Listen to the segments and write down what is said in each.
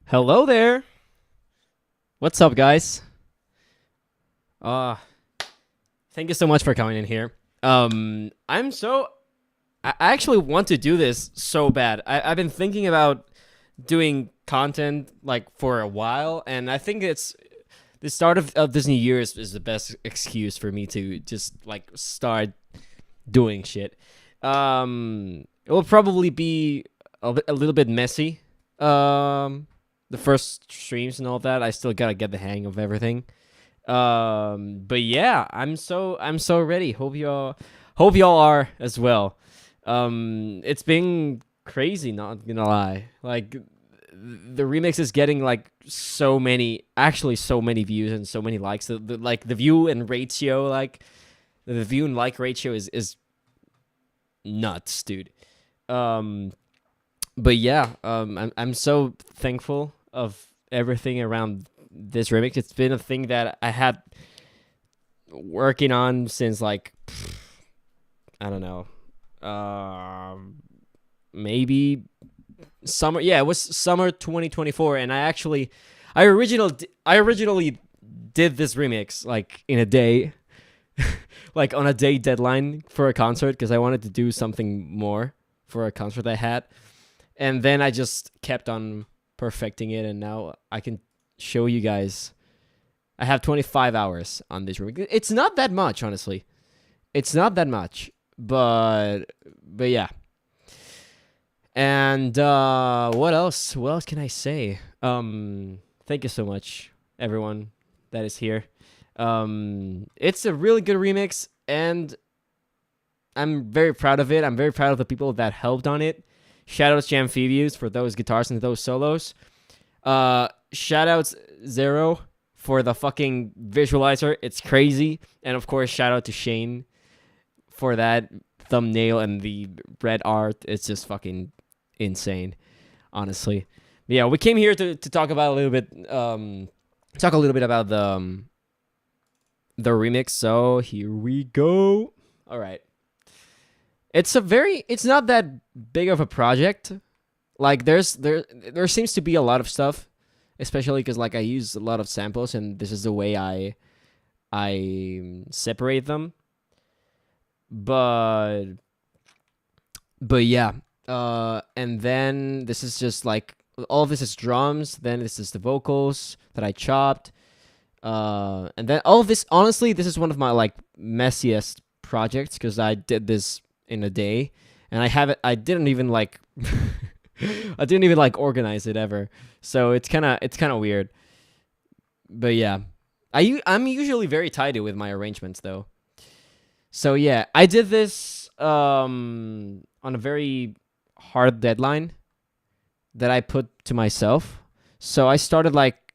Hello there. What's up, guys? Uh, Thank you so much for coming in here. I'm so I actually want to do this so bad. I've been thinking about doing content like for a while, and I think it's the start of this new year is the best excuse for me to just like start doing shit. It will probably be a little bit messy. The first streams and all that. I still gotta get the hang of everything. But yeah, I'm so ready. Hope y'all are as well. It's been crazy, not gonna lie. Like the remix is getting like so many views and so many likes. The view and ratio, like the view and like ratio is nuts, dude. Um, but yeah, I'm so thankful of everything around this remix. It's been a thing that I had working on since like I don't know, maybe summer. Yeah, it was summer 2024, and I originally did this remix like in a day, like on a day deadline for a concert because I wanted to do something more for a concert I had, and then I just kept on perfecting it, and now I can show you guys. I have 25 hours on this remix. It's not that much, honestly. It's not that much, but yeah. And what else? What else can I say? Thank you so much, everyone that is here. It's a really good remix, and I'm very proud of it. I'm very proud of the people that helped on it. Shoutouts to Amphibious for those guitars and those solos. Shoutouts Zero for the fucking visualizer. It's crazy. And of course, shout out to Shane for that thumbnail and the red art. It's just fucking insane, honestly. Yeah, we came here to talk about a little bit, talk a little bit about the remix. So here we go. All right. It's not that big of a project. Like there seems to be a lot of stuff, especially because like I use a lot of samples, and this is the way I separate them. But but yeah, and then this is just like all of this is drums. Then this is the vocals that I chopped. And then all of this. Honestly, this is one of my like messiest projects because I did this in a day, and I have it. I didn't even like. I didn't even like organize it ever, so it's kind of weird. But yeah, I'm usually very tidy with my arrangements though. So yeah, I did this on a very hard deadline that I put to myself. So I started like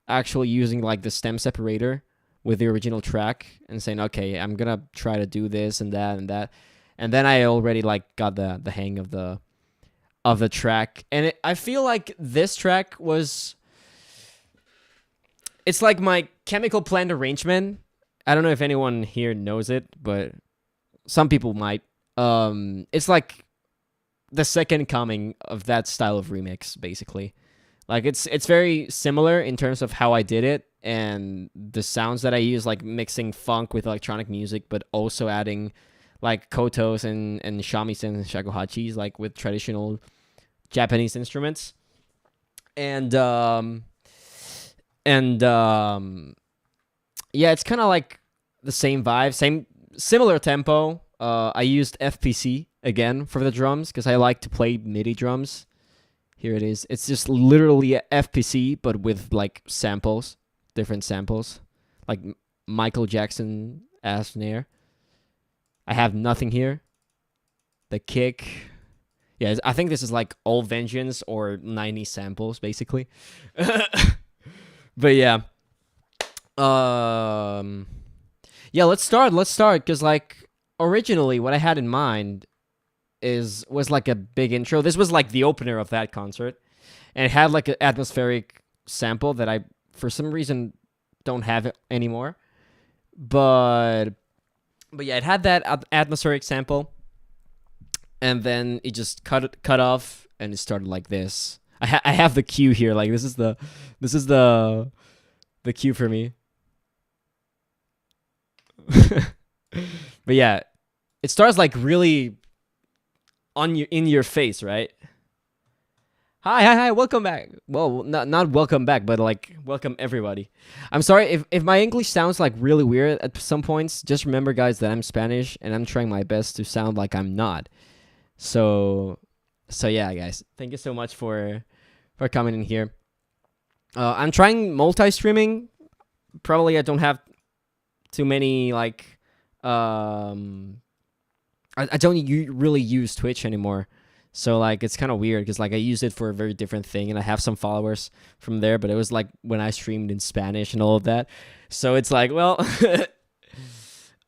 actually using like the stem separator with the original track and saying, okay, I'm gonna try to do this and that and that, and then I already like got the hang of the track, and I feel like this track was it's like my chemical plant arrangement. I don't know if anyone here knows it, but some people might. It's like the second coming of that style of remix, basically. Like it's very similar in terms of how I did it and the sounds that I use, like mixing funk with electronic music, but also adding like kotos and shamisen and shakuhachis, like with traditional Japanese instruments. And and yeah, it's kind of like the same vibe, same similar tempo. I used FPC again for the drums because I like to play MIDI drums. Here it is. It's just literally a FPC, but with like samples, different samples, like Michael Jackson ass snare. I have nothing here. The kick. Yeah, I think this is like all Vengeance or 90 samples, basically. But yeah. Um yeah, let's start. Let's start because like originally what I had in mind is was like a big intro. This was like the opener of that concert, and it had like an atmospheric sample that I for some reason don't have it anymore. But but yeah, it had that atmospheric sample, and then it just cut off, and it started like this. I have the cue here. Like this is the cue for me. But yeah, it starts like really in your face, right? Hi, welcome back. Well, not welcome back, but like welcome everybody. I'm sorry if my English sounds like really weird at some points. Just remember, guys, that I'm Spanish and I'm trying my best to sound like I'm not. So yeah, guys, thank you so much for coming in here. I'm trying multi-streaming. Probably I don't have too many like I don't really use Twitch anymore. So like it's kind of weird because like I use it for a very different thing and I have some followers from there, but it was like when I streamed in Spanish and all of that. So it's like, well,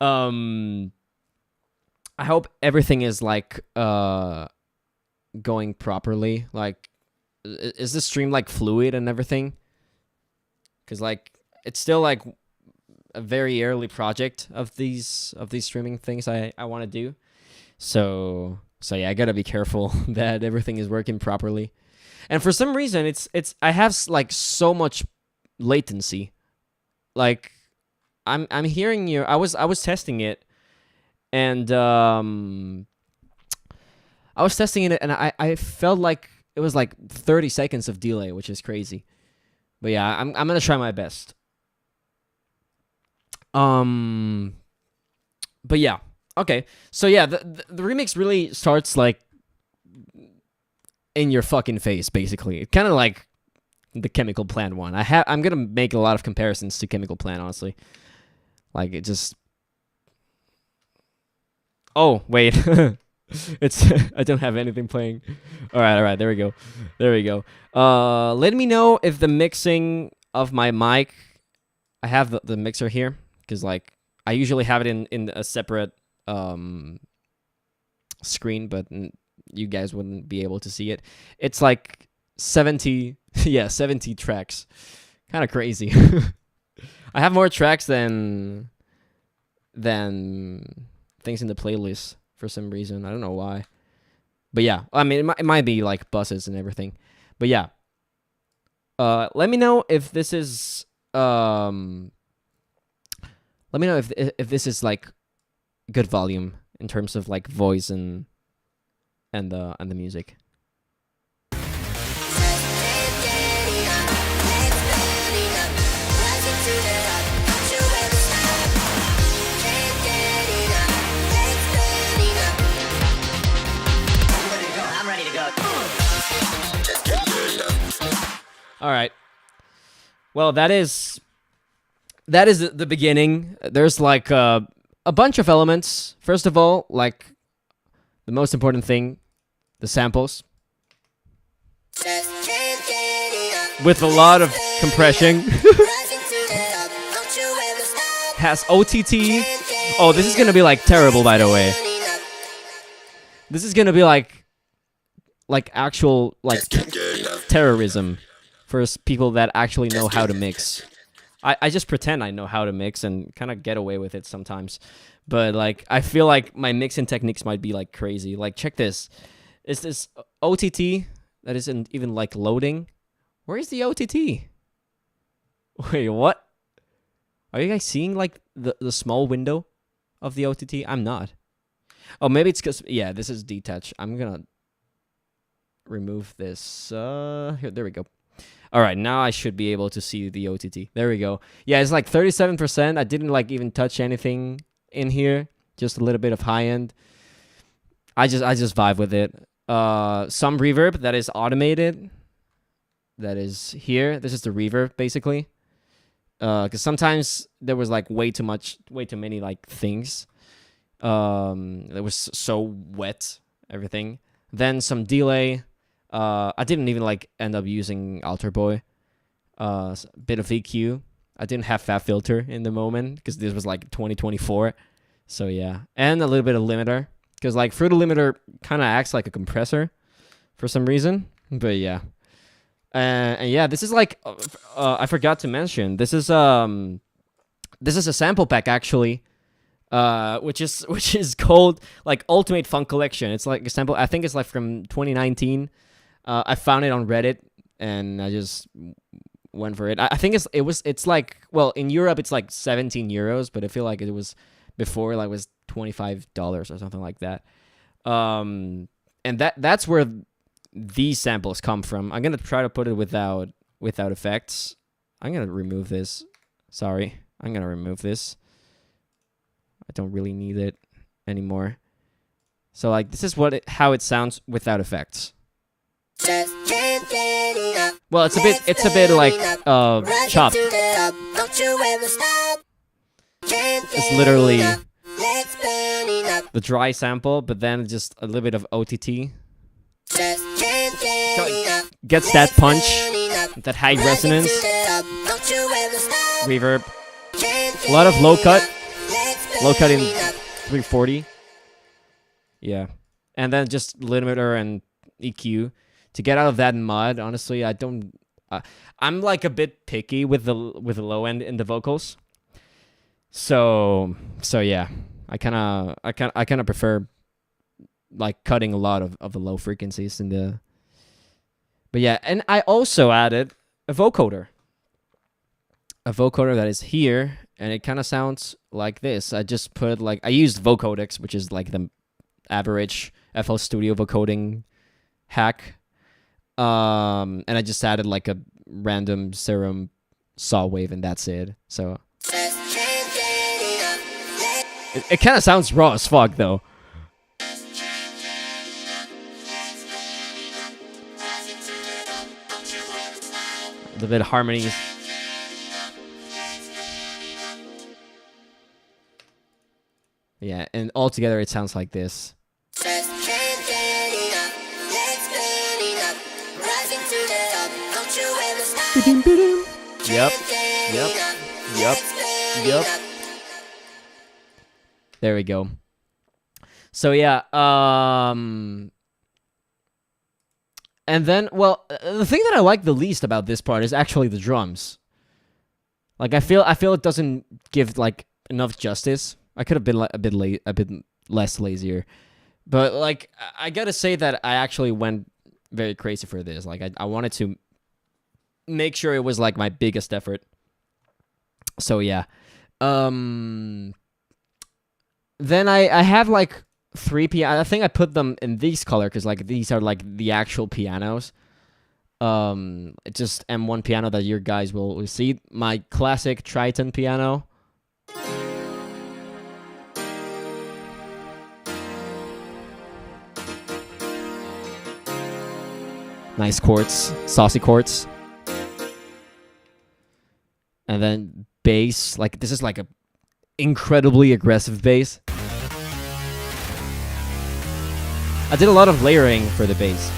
I hope everything is like going properly. Like, is the stream like fluid and everything? Because like it's still like a very early project of these streaming things I want to do. So yeah, I gotta be careful that everything is working properly. And for some reason, it's I have like so much latency. Like, I'm hearing you. I was testing it, and I was testing it, and I felt like it was like 30 seconds of delay, which is crazy. But yeah, I'm gonna try my best. But yeah. Okay, so yeah, the remix really starts like in your fucking face, basically. Kind of like the Chemical Plant one. I'm gonna make a lot of comparisons to Chemical Plant, honestly. Like it just. Oh wait, it's I don't have anything playing. All right, there we go. Let me know if the mixing of my mic. I have the mixer here because like I usually have it in a separate screen, but you guys wouldn't be able to see it. It's like 70 tracks. Kind of crazy. I have more tracks than things in the playlist for some reason. I don't know why. But yeah, I mean it might be like buses and everything. But yeah. Let me know if this is let me know if this is like good volume in terms of like voice and the music. All right. Well, that is the beginning. There's like a bunch of elements. First of all, like the most important thing, the samples. With a lot of compression. Has OTT. Oh, this is gonna be like terrible, by the way. This is gonna be like actual like terrorism for people that actually know how to mix. I just pretend I know how to mix and kind of get away with it sometimes. But, like, I feel like my mixing techniques might be, like, crazy. Like, check this. Is this OTT that isn't even, like, loading? Where is the OTT? Wait, what? Are you guys seeing, like, the small window of the OTT? I'm not. Oh, maybe it's because... Yeah, this is detached. I'm gonna remove this. Here, there we go. All right, now I should be able to see the OTT. There we go. Yeah, it's like 37%. I didn't like even touch anything in here. Just a little bit of high end. I just vibe with it. Some reverb that is automated. That is here. This is the reverb basically. Because sometimes there was like way too many like things. It was so wet, everything. Then some delay. I didn't even like end up using Alter Boy. Bit of EQ. I didn't have Fat Filter in the moment because this was like 2024. So yeah, and a little bit of limiter because like Fruity Limiter kind of acts like a compressor for some reason. But yeah, and yeah, this is like I forgot to mention this is a sample pack actually. Which is called like Ultimate Funk Collection. It's like a sample. I think it's like from 2019. I found it on Reddit, and I just went for it. I think it's like, well, in Europe it's like 17 euros, but I feel like it was before, like, was $25 or something like that. And that's where these samples come from. I'm gonna try to put it without effects. I'm gonna remove this. Sorry, I'm gonna remove this. I don't really need it anymore. So, like, this is how it sounds without effects. Well, it's a bit like chopped. It's literally the dry sample, but then just a little bit of OTT. Gets that punch, that high resonance, reverb, a lot of low cut in 340. Yeah, and then just limiter and EQ to get out of that mud. Honestly, I don't. I'm like a bit picky with the low end in the vocals. So yeah, I kind of prefer like cutting a lot of the low frequencies in the. But yeah, and I also added a vocoder. A vocoder that is here, and it kind of sounds like this. I just put like, I used vocodex, which is like the average FL Studio vocoding hack. And I just added like a random serum saw wave, and that's it. So it kind of sounds raw as fuck, though. The bit of harmonies. Yeah, and altogether it sounds like this. Yep. There we go. So yeah, and then, well, the thing that I like the least about this part is actually the drums. Like, I feel it doesn't give like enough justice. I could have been like a bit less lazier, but like, I gotta say that I actually went very crazy for this. Like, I wanted to make sure it was like my biggest effort. So yeah, then I have like 3 pianos. I think I put them in these color because like these are like the actual pianos. It's just M1 piano that you guys will see. My classic Triton piano. Nice chords, saucy chords. And then bass, like this is like a incredibly aggressive bass. I did a lot of layering for the bass.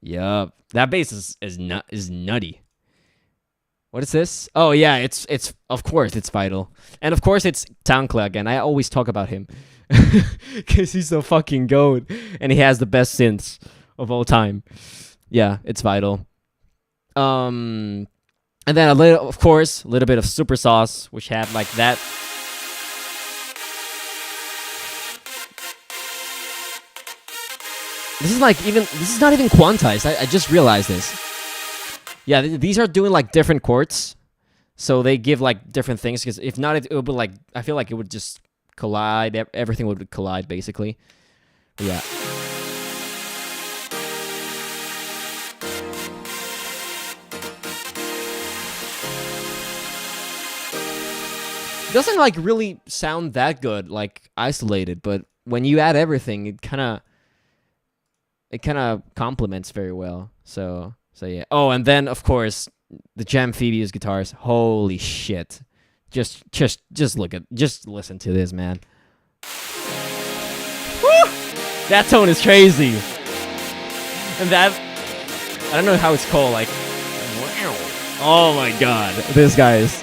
Yup, that bass is nutty. What is this? Oh yeah, it's of course it's Vital, and of course it's Townclaw again. I always talk about him because he's so fucking goat, and he has the best synths of all time. Yeah, it's Vital. And then a little bit of Super Sauce, which had like that. This is not even quantized. I just realized this. Yeah, these are doing like different chords, so they give like different things. Because if not, it would be like, I feel like it would just collide. Everything would collide basically. But yeah. It doesn't like really sound that good, like isolated, but when you add everything, it kind of complements very well. So yeah. Oh, and then of course the Jamphibious guitars. Holy shit! Just listen to this, man. Woo! That tone is crazy. And that, I don't know how it's called. Like, wow. Oh my god, this guy is.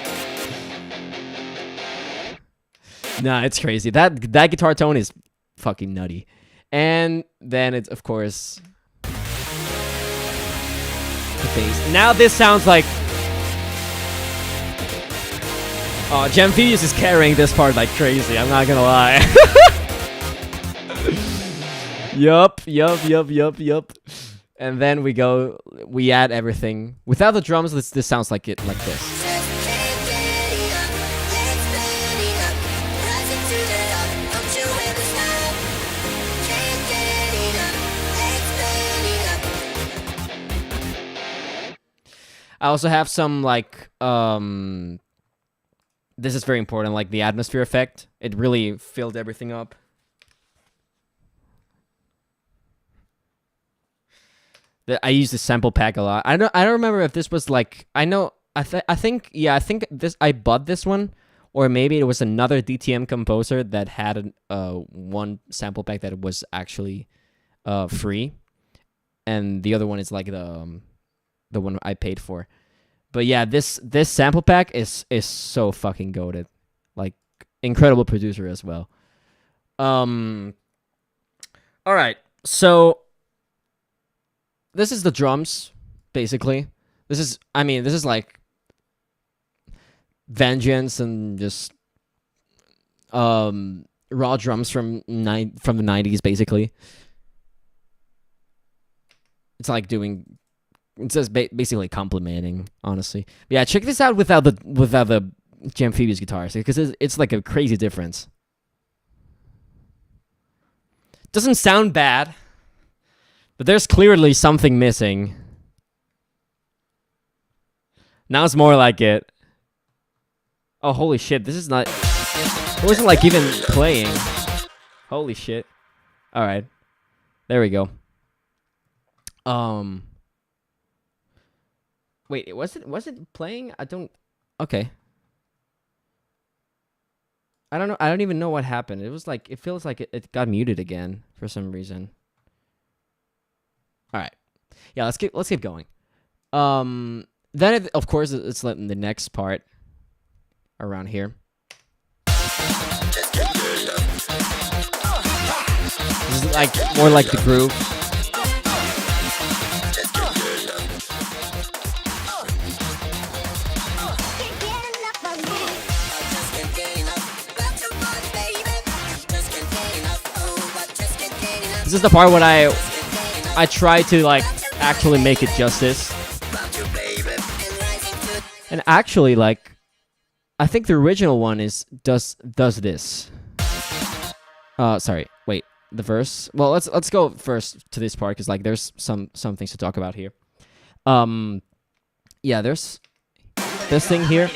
Nah, it's crazy. That guitar tone is fucking nutty. And then it's, of course, the bass. Now this sounds like Oh, Gemfius is carrying this part like crazy, I'm not gonna lie. Yup. And then we add everything. Without the drums, this sounds like this. I also have some like this is very important, like the atmosphere effect. It really filled everything up. I use the sample pack a lot. I don't remember if this was like, I think I bought this one, or maybe it was another DTM composer that had one sample pack that was actually free, and the other one is like the one I paid for. But yeah, this sample pack is so fucking goated. Like, incredible producer as well. All right, so this is the drums, basically. This is like Vengeance and just raw drums from the 90s, basically. It's like doing, it's just basically complimenting, honestly. But yeah, check this out without the Gemfius guitars, because it's like a crazy difference. Doesn't sound bad, but there's clearly something missing. Now it's more like it. Oh, holy shit, this is not... It wasn't like even playing. Holy shit. Alright. There we go. Wait, was it playing? I don't... Okay. I don't know. I don't even know what happened. It was like... It feels like it got muted again for some reason. Alright. Yeah, let's keep going. Then, of course, it's letting the next part around here. This is like more like the groove. This is the part when I try to like actually make it justice. And actually, like, I think the original one does this. Sorry, wait, the verse. Well, let's go first to this part, because like there's some things to talk about here. Yeah, there's this thing here.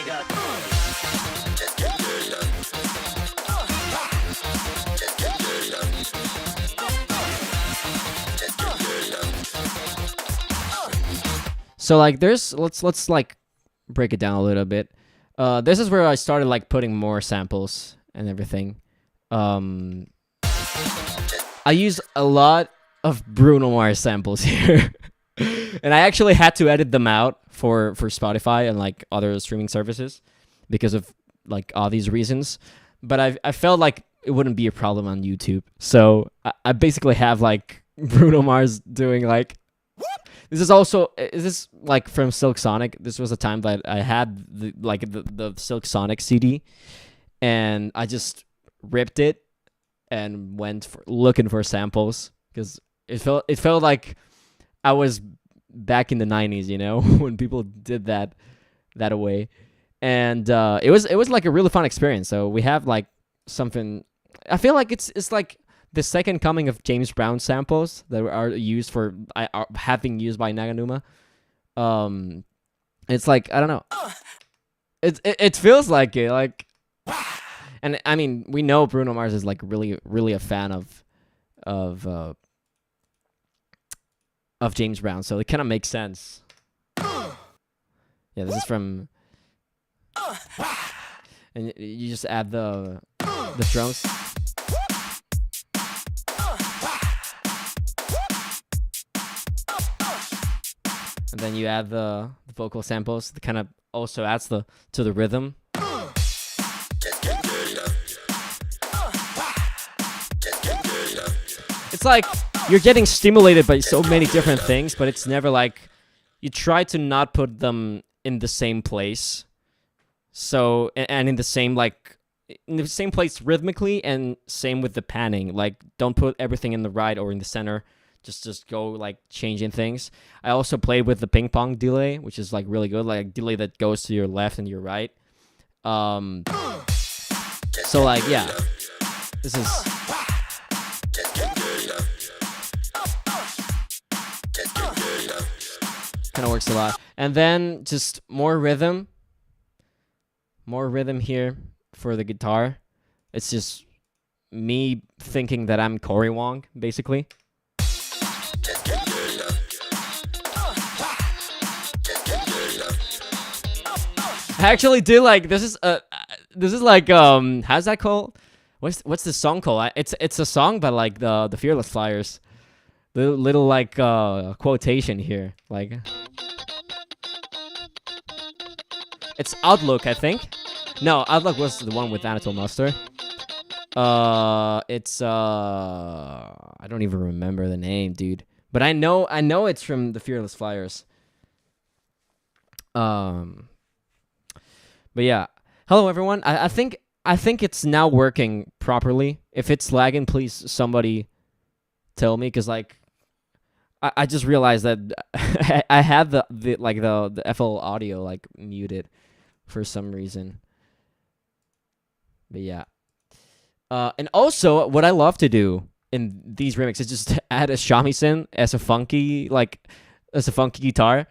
So like let's like break it down a little bit. This is where I started like putting more samples and everything. I use a lot of Bruno Mars samples here. And I actually had to edit them out for Spotify and like other streaming services because of like all these reasons. But I felt like it wouldn't be a problem on YouTube. So I basically have like Bruno Mars doing like... This is like from Silk Sonic. This was a time that I had the Silk Sonic CD, and I just ripped it and went looking for samples, because it felt like I was back in the 90s, you know, when people did that away. And it was like a really fun experience. So we have like something. I feel like it's like the second coming of James Brown samples that have been used by Naganuma. It's like, I don't know. It feels like it, like, and I mean, we know Bruno Mars is like really a fan of James Brown, so it kind of makes sense. Yeah, this is from, and you just add the drums. And then you add the vocal samples that kind of also adds to the rhythm. It's like you're getting stimulated by so many different things, but it's never like you try to not put them in the same place. So and in the same like in the same place rhythmically, and same with the panning. Like don't put everything in the right or in the center. Just go like changing things. I also played with the ping pong delay, which is like really good, like a delay that goes to your left and your right. So like yeah, this is kind of works a lot. And then just more rhythm here for the guitar. It's just me thinking that I'm Cory Wong, basically. I actually did like this is like how's that called? What's the song called? It's a song by like the Fearless Flyers. Little like quotation here, like it's Outlook, I think. No, Outlook was the one with Anatole Muster. It's I don't even remember the name, dude. But I know it's from the Fearless Flyers. But yeah, hello everyone. I think it's now working properly. If it's lagging, please somebody tell me, because like I just realized that I had the FL audio like muted for some reason. But yeah, and also what I love to do in these remixes is just add a shamisen as a funky guitar.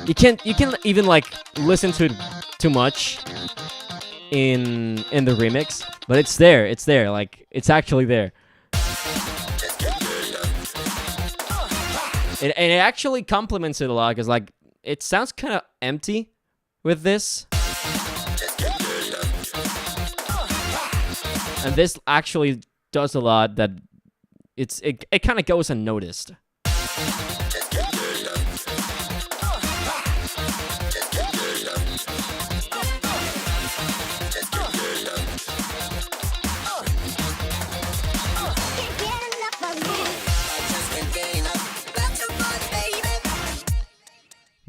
You can't even like listen to it too much in the remix, but it's there, like it's actually there. And it actually complements it a lot, because like it sounds kind of empty with this, and this actually does a lot that it kind of goes unnoticed.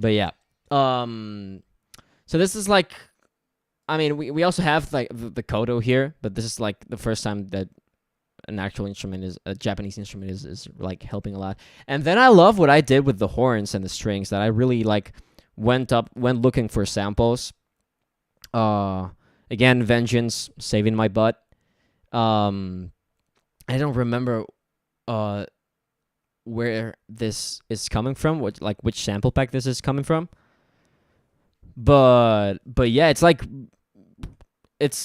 But yeah, so this is like, I mean, we also have like the koto here, but this is like the first time that an actual instrument is a Japanese instrument is like helping a lot. And then I love what I did with the horns and the strings, that I really like went looking for samples. Again, Vengeance saving my butt. I don't remember where this is coming from, which sample pack this is coming from. But yeah, it's like it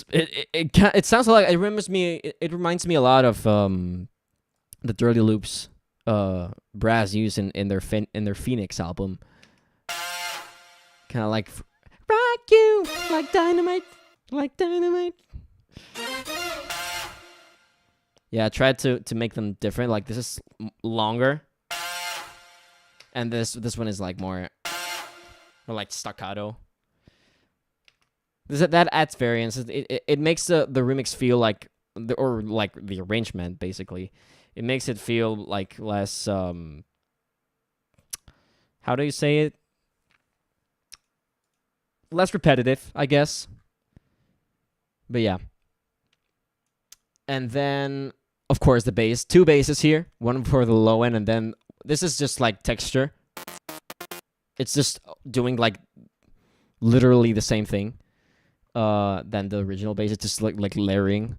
sounds like it reminds me a lot of the Dirty Loops brass used in their Phoenix album. Kind of like rock you like dynamite. Yeah, I tried to make them different. Like this is longer, and this one is like more like staccato. That adds variance. It makes the remix feel like the arrangement, basically. It makes it feel like less how do you say it? Less repetitive, I guess. But yeah. And then of course the bass. Two basses here, one for the low end, and then this is just like texture. It's just doing like literally the same thing than the original bass. It's just like layering.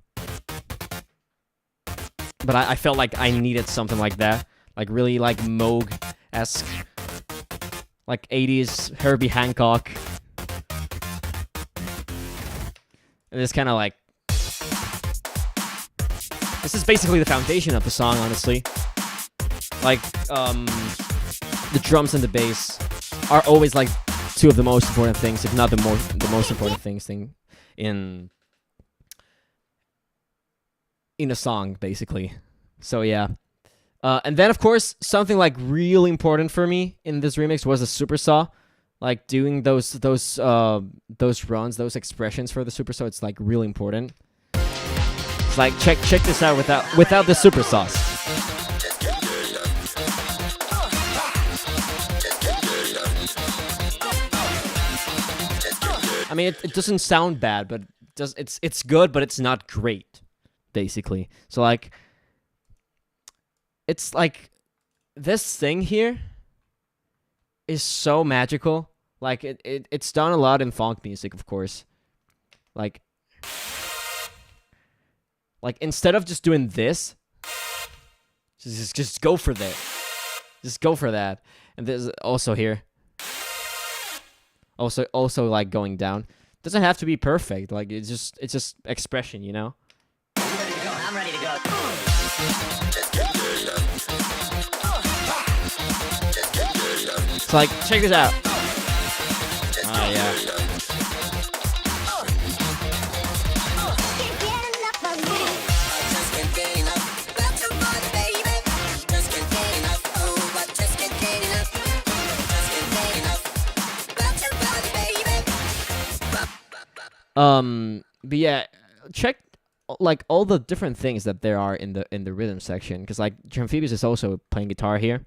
But I felt like I needed something like that, like really like Moog-esque, like 80s Herbie Hancock. And it's kind of like, this is basically the foundation of the song, honestly. Like, the drums and the bass are always like two of the most important things, if not the most important things in a song, basically. So yeah. And then of course something like really important for me in this remix was the super saw. Like doing those runs, those expressions for the super saw, it's like really important. It's like check this out without the super sauce. I mean, it doesn't sound bad, but it's good, but it's not great, basically. So like, it's like this thing here is so magical. Like it's done a lot in funk music, of course. Like instead of just doing this, just go for that. Just go for that. And there's also here. Also like going down. Doesn't have to be perfect. Like it's just expression, you know? I'm ready to go. It's like, check this out. Ah, yeah. But yeah, check like all the different things that there are in the rhythm section, because like Amphibious is also playing guitar here.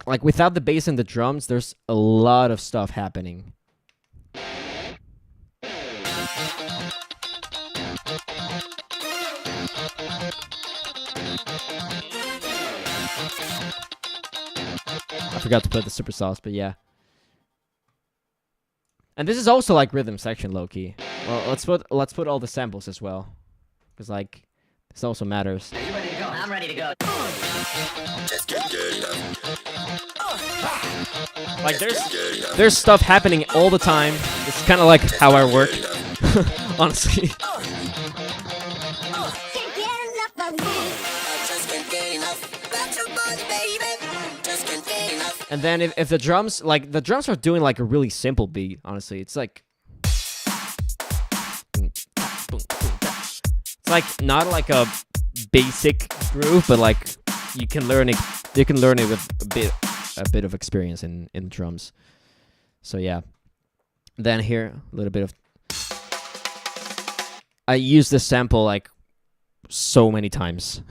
Like without the bass and the drums, there's a lot of stuff happening. I forgot to put the super sauce, but yeah. And this is also like rhythm section, low key. Well, let's put all the samples as well, because like this also matters. Are you ready to go? I'm ready to go. Like there's stuff happening all the time. It's kind of like how I work, honestly. And then if the drums, like the drums are doing like a really simple beat, honestly. It's like not like a basic groove, but like you can learn it with a bit of experience in drums. So yeah. Then here a little bit of, I use this sample like so many times.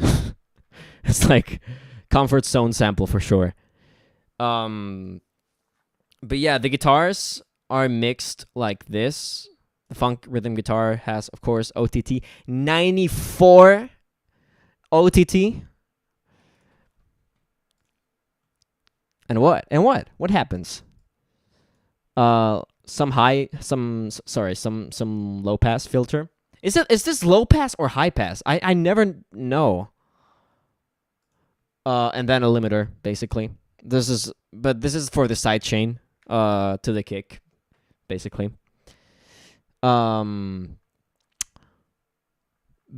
It's like comfort zone sample for sure. But yeah, the guitars are mixed like this. The funk rhythm guitar has, of course, OTT 94 OTT. And what? What happens? Some low pass filter. Is this low pass or high pass? I never know. And then a limiter, basically. This is for the side chain to the kick, basically. But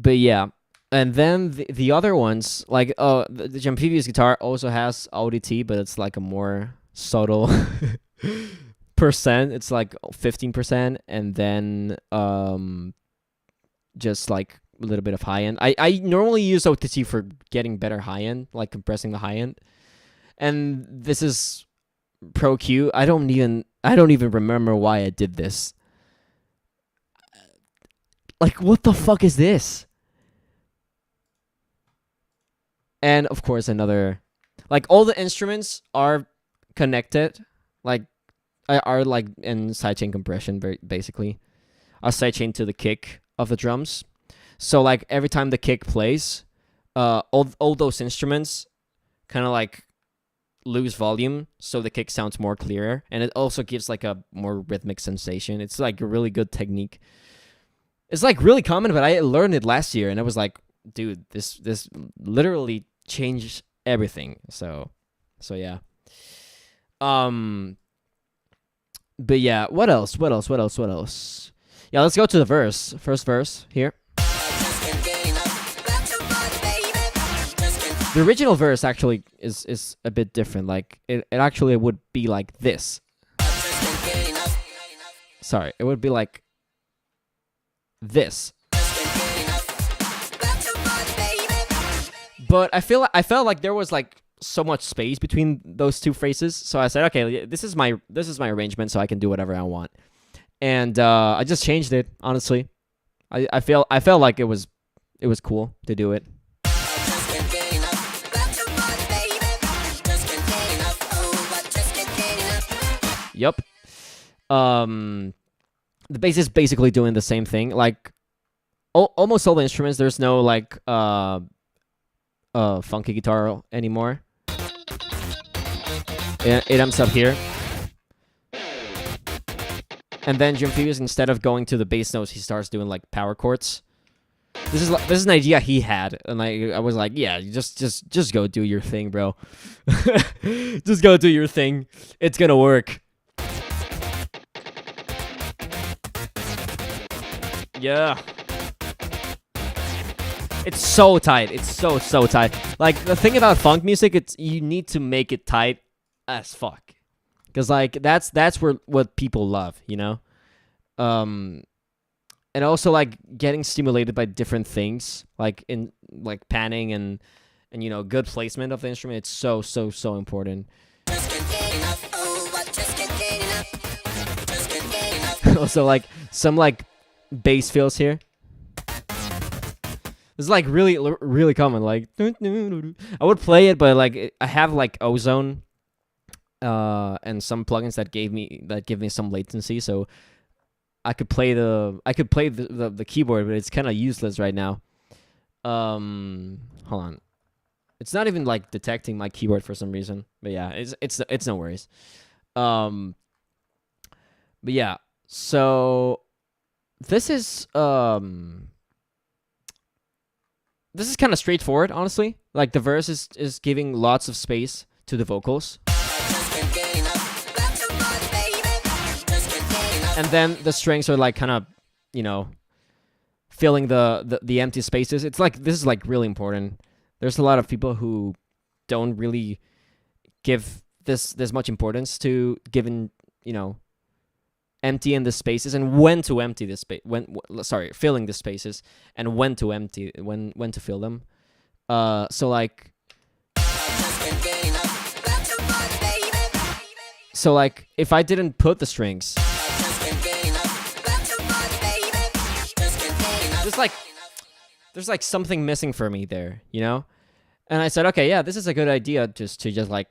yeah, and then the other ones, like the Amphibious guitar also has ODT, but it's like a more subtle percent. It's like 15%, and then just like a little bit of high end. I normally use OTT for getting better high end, like compressing the high end. And this is Pro Q. I don't even remember why I did this. Like, what the fuck is this? And of course, another, like all the instruments are connected, like are like in sidechain compression, basically, a sidechain to the kick of the drums. So like every time the kick plays, all those instruments kind of like lose volume, so the kick sounds more clearer, and it also gives like a more rhythmic sensation. It's like a really good technique. It's like really common, but I learned it last year, and I was like, dude, this literally changed everything. So yeah. But yeah, what else? Yeah, let's go to the verse. First verse here. The original verse actually is a bit different. Like it actually would be like this. Sorry, it would be like this. But I felt like there was like so much space between those two phrases, so I said, okay, this is my arrangement, so I can do whatever I want. And I just changed it. Honestly, I felt like it was cool to do it. Yup. The bass is basically doing the same thing. Like almost all the instruments, there's no like funky guitar anymore. It ends up here. And then Jim Phoebus, instead of going to the bass notes, he starts doing like power chords. This is an idea he had, and I was like, yeah, just go do your thing, bro. Just go do your thing. It's gonna work. Yeah. It's so tight. It's so tight. Like the thing about funk music, it's you need to make it tight as fuck. Cause like that's what people love, you know? And also like getting stimulated by different things, like in like panning and you know, good placement of the instrument. It's so important. Also like some like bass fills here. This is like really common. Like I would play it, but like I have like Ozone and some plugins that give me some latency, so I could play the keyboard, but it's kind of useless right now. Hold on, it's not even like detecting my keyboard for some reason. But yeah, it's no worries. But yeah, so this is kind of straightforward, honestly. Like the verse is giving lots of space to the vocals. And then the strings are like kind of, you know, filling the empty spaces. It's like this is like really important. There's a lot of people who don't really give this much importance to giving, you know, emptying the spaces and when to empty the space, filling the spaces, and when to empty, when to fill them. So like if I didn't put the strings, there's like something missing for me there, you know? And I said, okay, yeah, this is a good idea, just like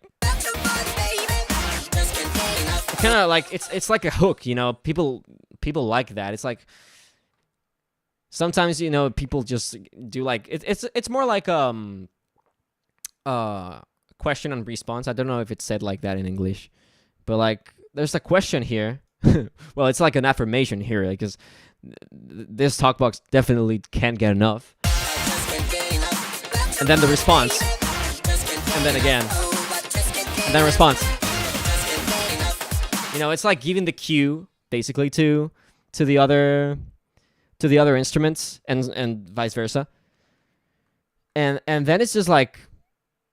kind of like it's like a hook, you know. People like that. It's like sometimes, you know, people just do like it's more like question and response. I don't know if it's said like that in English, but like there's a question here. Well, it's like an affirmation here, like, because this talk box definitely can't get enough. And then the response, and then again, and then response. You know, it's like giving the cue basically to the other instruments and vice versa. And then it's just like,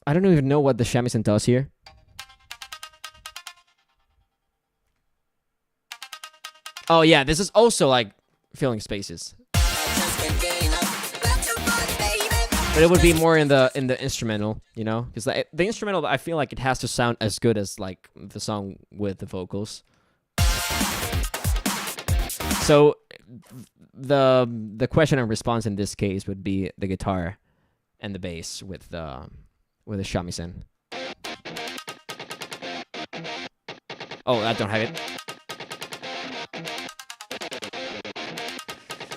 I don't even know what the shamisen does here. Oh yeah, this is also like filling spaces. But it would be more in the instrumental, you know, because the instrumental, I feel like it has to sound as good as like the song with the vocals. So the question and response in this case would be the guitar and the bass with the shamisen. Oh, I don't have it.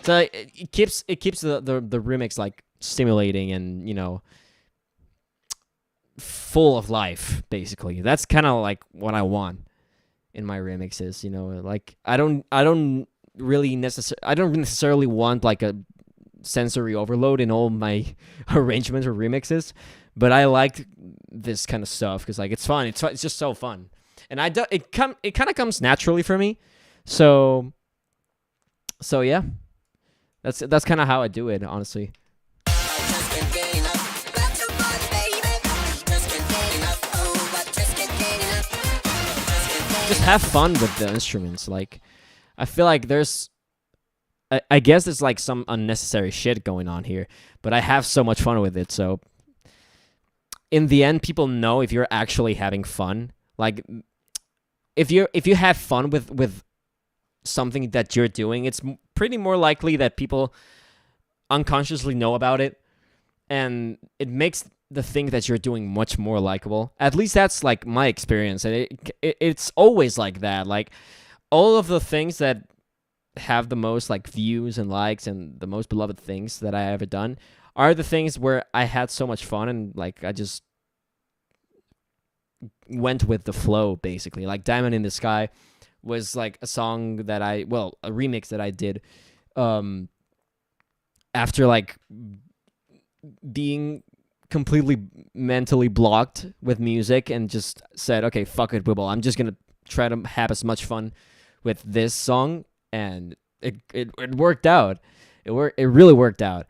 So it keeps the remix like stimulating and, you know, full of life, basically. That's kind of like what I want in my remixes, you know. Like I don't necessarily want like a sensory overload in all my arrangements or remixes, but I like this kind of stuff because like it's fun. It's just so fun, and it kind of comes naturally for me. So yeah, that's kind of how I do it, honestly. Just have fun with the instruments. Like, I feel like I guess there's like some unnecessary shit going on here, but I have so much fun with it. So in the end, people know if you're actually having fun. Like, if you have fun with something that you're doing, it's pretty more likely that people unconsciously know about it, and it makes the thing that you're doing much more likable. At least that's like my experience, and it's always like that. Like all of the things that have the most like views and likes and the most beloved things that I ever done are the things where I had so much fun and like I just went with the flow basically. Like Diamond in the Sky was like a song that a remix that I did after like being completely mentally blocked with music and just said, okay, fuck it, Wibble. I'm just gonna try to have as much fun with this song, and it worked out. It really worked out.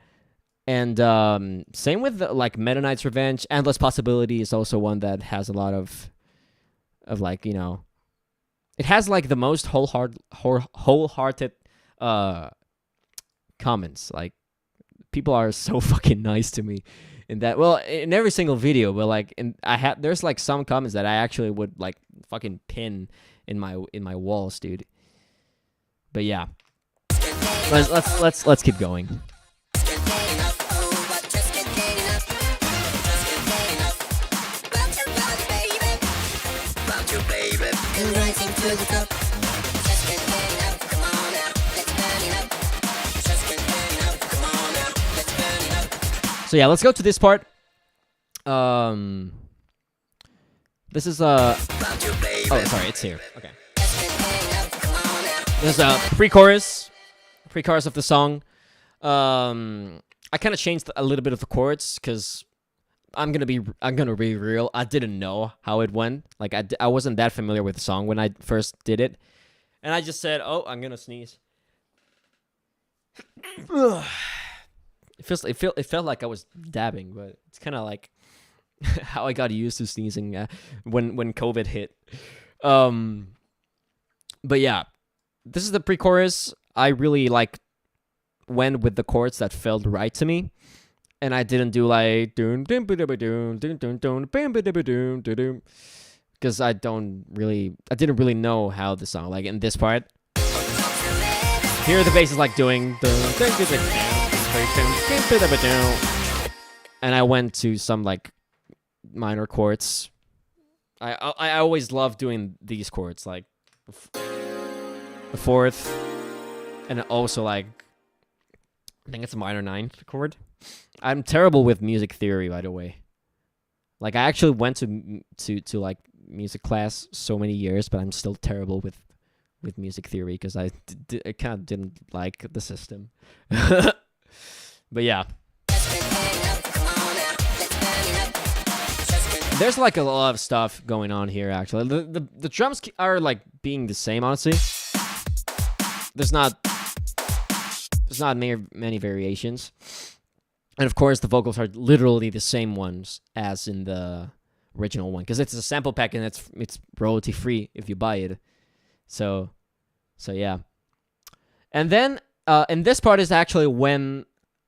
And same with like Meta Knight's Revenge. Endless Possibility is also one that has a lot of like, you know, it has like the most wholehearted comments. Like people are so fucking nice to me in that. Well, in every single video, but like there's like some comments that I actually would like fucking pin in my walls, dude. But yeah, let's keep going. So yeah, let's go to this part. This is oh, sorry, it's here. Okay. There's a pre-chorus of the song. I kind of changed a little bit of the chords because I'm gonna be real. I didn't know how it went. Like I wasn't that familiar with the song when I first did it, and I just said, "Oh, I'm gonna sneeze." It felt like I was dabbing, but it's kind of like how I got used to sneezing when COVID hit. But yeah, this is the pre-chorus. I really like went with the chords that felt right to me, and I didn't do like because I didn't really know how the song, like in this part. Here the bass is like doing, and I went to some like minor chords. I always love doing these chords, like the fourth, and also like I think it's a minor ninth chord. I'm terrible with music theory, by the way. Like I actually went to like music class so many years, but I'm still terrible with music theory because I kind of didn't like the system. But yeah, there's like a lot of stuff going on here. Actually, the drums are like being the same. Honestly, there's not many variations, and of course the vocals are literally the same ones as in the original one because it's a sample pack and it's royalty free if you buy it. So yeah, and then and this part is actually when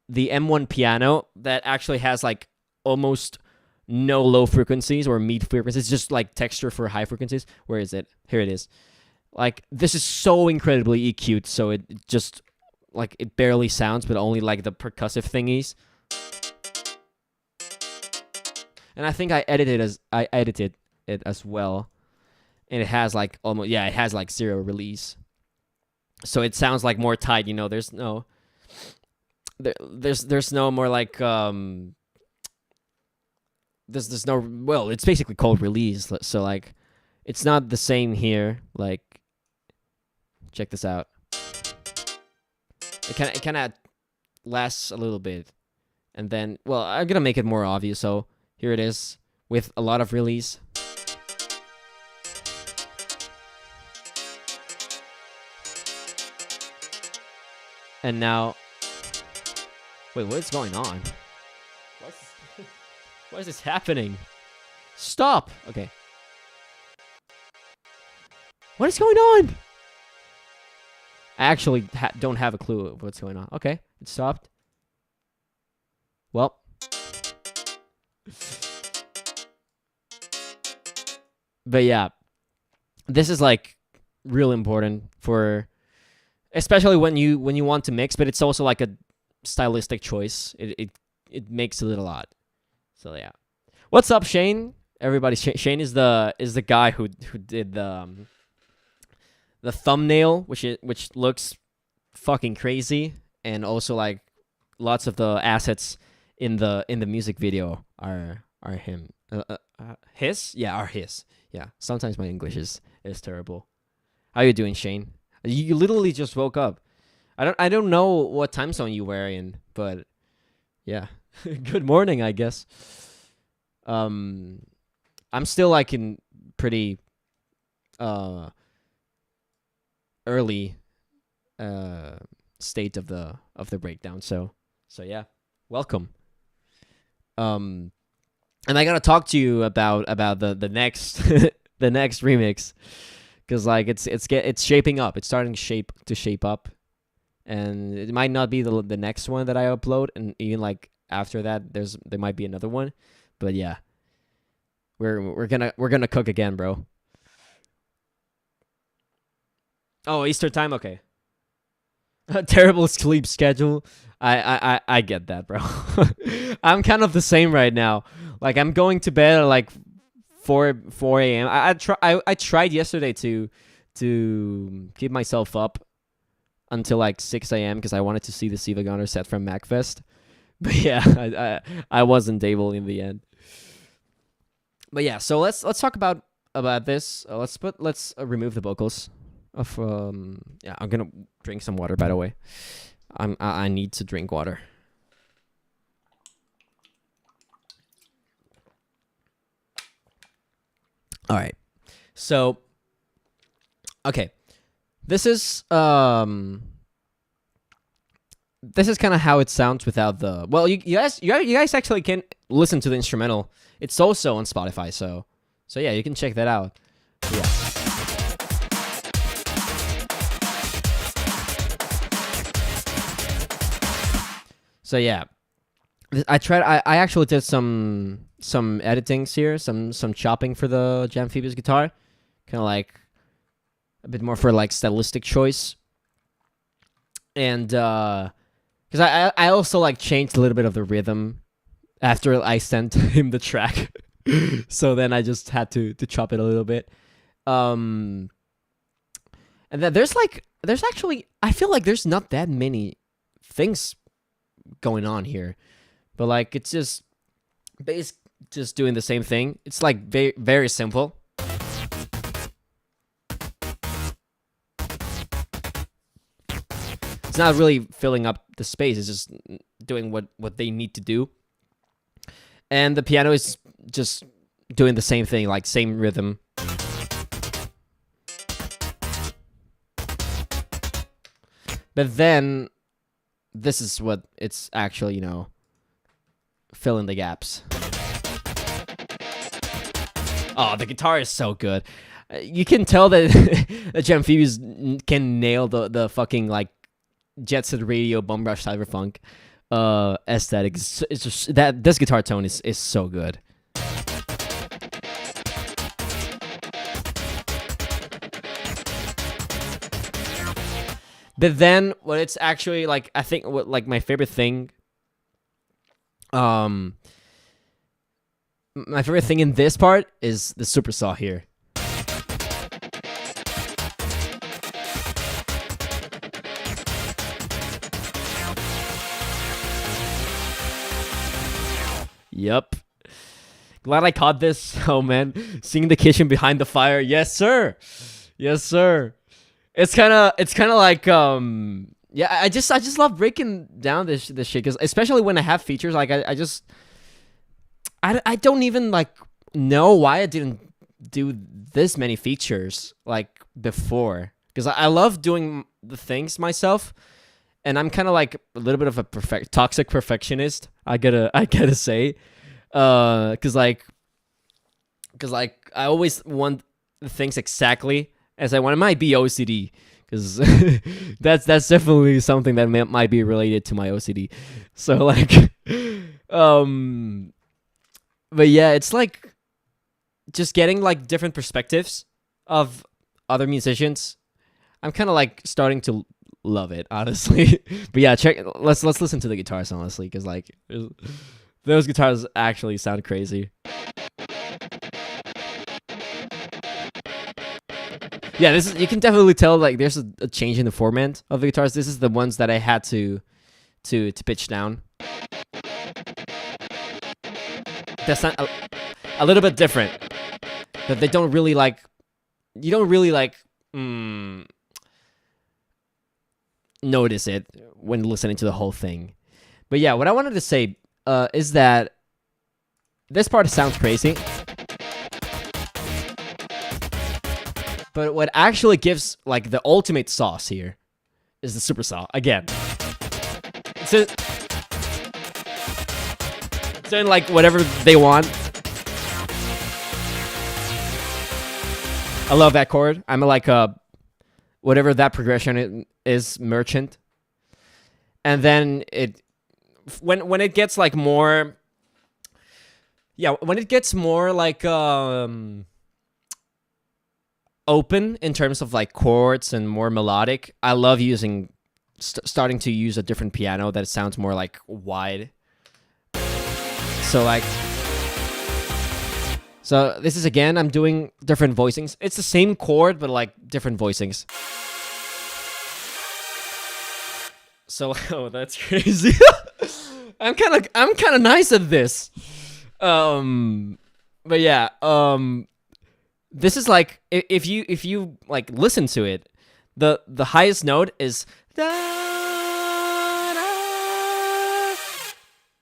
the M1 piano that actually has like almost no low frequencies or mid frequencies, just like texture for high frequencies. Where is it? Here it is. Like this is so incredibly EQ'd, so it just like it barely sounds, but only like the percussive thingies. And I think I edited it as well, and it has like it has like zero release, so it sounds like more tight. You know, there's no more like there's no, well, it's basically called release, so like it's not the same here. Like check this out. It kind of lasts a little bit, and then, well, I'm gonna make it more obvious. So here it is with a lot of release. And now, wait, what's going on? Why is this happening? Stop! Okay. What is going on? I actually don't have a clue of what's going on. Okay, it stopped. Well. But yeah, this is like real important for, especially when you want to mix, but it's also like a stylistic choice. It makes it a lot. So yeah. What's up, Shane? Everybody, Shane is the guy who did the thumbnail, which looks fucking crazy, and also like lots of the assets in the music video are him. His? Yeah, are his. Yeah. Sometimes my English is terrible. How you doing, Shane? You literally just woke up. I don't know what time zone you were in, but yeah. Good morning, I guess. I'm still like in pretty early state of the breakdown. So yeah, welcome. And I gotta talk to you about the next the next remix, because like it's shaping up. It's starting to shape up, and it might not be the next one that I upload, and even like after that, there might be another one, but yeah, we're gonna cook again, bro. Oh, Easter time, okay. A terrible sleep schedule. I get that, bro. I'm kind of the same right now. Like I'm going to bed at like 4 a.m. I tried yesterday to keep myself up until like 6 a.m. because I wanted to see the Siva Gunner set from MacFest. But yeah, I wasn't able in the end. But yeah, so let's talk about this. Let's remove the vocals of yeah. I'm gonna drink some water, by the way. I need to drink water. All right. So okay. This is kind of how it sounds without the. Well, you guys actually can listen to the instrumental. It's also on Spotify, so yeah, you can check that out. Yeah. So yeah, I actually did some editings here, some chopping for the Jamphibious guitar, kind of like a bit more for like stylistic choice, and because I also like changed a little bit of the rhythm after I sent him the track, so then I just had to chop it a little bit, and then there's actually I feel like there's not that many things going on here, but like it's just doing the same thing. It's like very, very simple. It's not really filling up the space. It's just doing what they need to do, and the piano is just doing the same thing, like same rhythm. But then this is what it's actually, you know, fill in the gaps. Oh, the guitar is so good. You can tell that the Jamphibious can nail the fucking like Jet Set Radio Bum Rush Cyberpunk aesthetic. It's just that this guitar tone is so good. But then what it's actually like, I think what like my favorite thing, my favorite thing in this part is the super saw here. Yep. Glad I caught this. Oh man, seeing the kitchen behind the fire. Yes, sir. Yes, sir. It's kind of like yeah, I just love breaking down this shit, because especially when I have features like I don't even like know why I didn't do this many features like before, because I love doing the things myself, and I'm kind of like a little bit of a toxic perfectionist. I gotta say, because like I always want the things exactly as I want. It might be OCD, because that's definitely something that might be related to my OCD. So like, but yeah, it's like just getting like different perspectives of other musicians. I'm kind of like starting to love it, honestly. But yeah, let's listen to the guitars honestly, because like those guitars actually sound crazy. Yeah, this is, you can definitely tell like there's a change in the format of the guitars. This is the ones that I had to pitch down. That's not a little bit different. But they don't really like, you don't really like notice it when listening to the whole thing. But yeah, what I wanted to say is that this part sounds crazy. But what actually gives like the ultimate sauce here is the super saw again. It's in like whatever they want. I love that chord. I'm like whatever that progression is, merchant. And then it when it gets like more, yeah, when it gets more like open in terms of like chords and more melodic, I love using starting to use a different piano that sounds more like wide. So like, so this is again, I'm doing different voicings. It's the same chord but like different voicings. So oh, that's crazy. I'm kind of nice at this. But yeah, this is like if you like listen to it, the highest note is da, da.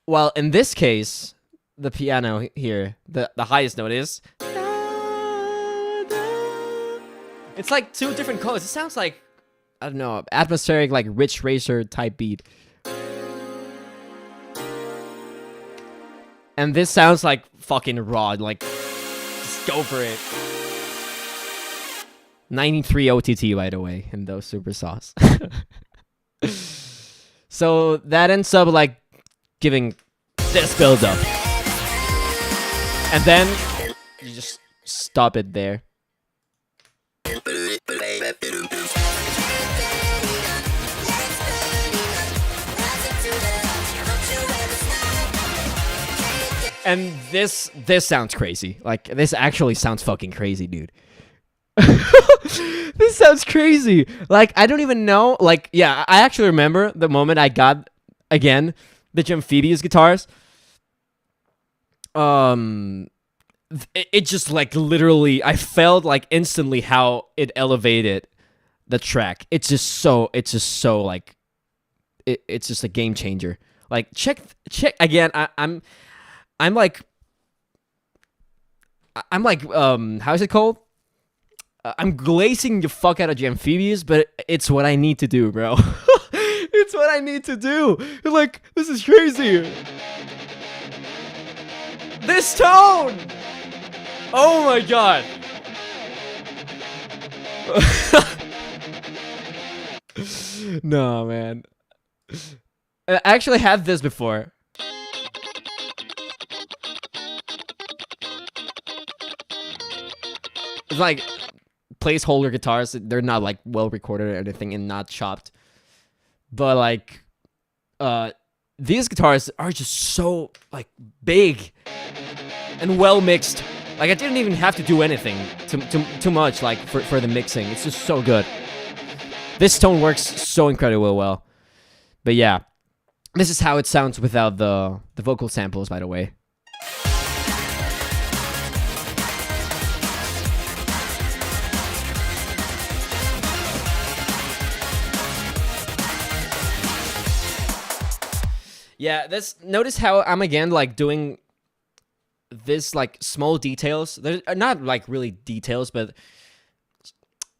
While in this case, the piano here, the highest note is da, da. It's like two different chords. It sounds like, I don't know, atmospheric, like Rich Racer type beat. And this sounds like fucking raw, like just go for it. 93 OTT, by the way, in those super saws. So that ends up like giving this build up. And then you just stop it there. And this sounds crazy. Like, this actually sounds fucking crazy, dude. This sounds crazy. Like, I don't even know. Like, yeah, I actually remember the moment I got, again, the Amphibious guitars. It just, like, literally, I felt, like, instantly how it elevated the track. It's just so, like, it's just a game changer. Like, check, again, I'm like, how is it called? I'm glazing the fuck out of Amphibious, but it's what I need to do, bro. It's what I need to do. Like, this is crazy. This tone! Oh my god. No, man. I actually had this before. It's like placeholder guitars. They're not like well recorded or anything and not chopped. But like these guitars are just so like big and well mixed. Like I didn't even have to do anything too much like for the mixing. It's just so good. This tone works so incredibly well. But yeah, this is how it sounds without the vocal samples, by the way. Yeah, notice how I'm again like doing this like small details. They're not like really details, but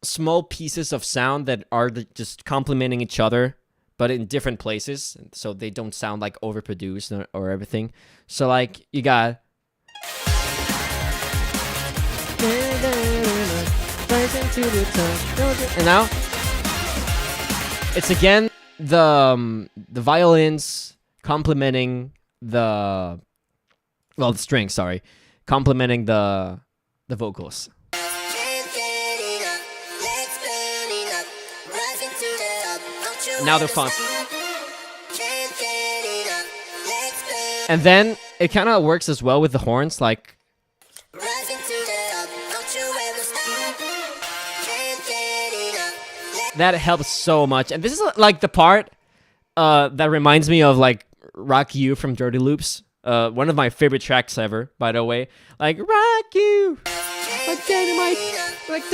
small pieces of sound that are just complementing each other, but in different places, so they don't sound like overproduced or everything. So like you got and now it's again the violins complementing the strings, sorry, complementing the vocals. Now they're fun. And then it kind of works as well with the horns, like that helps so much. And this is like the part that reminds me of like Rock You from Dirty Loops. One of my favorite tracks ever, by the way. Like Rock You, like dynamite, let's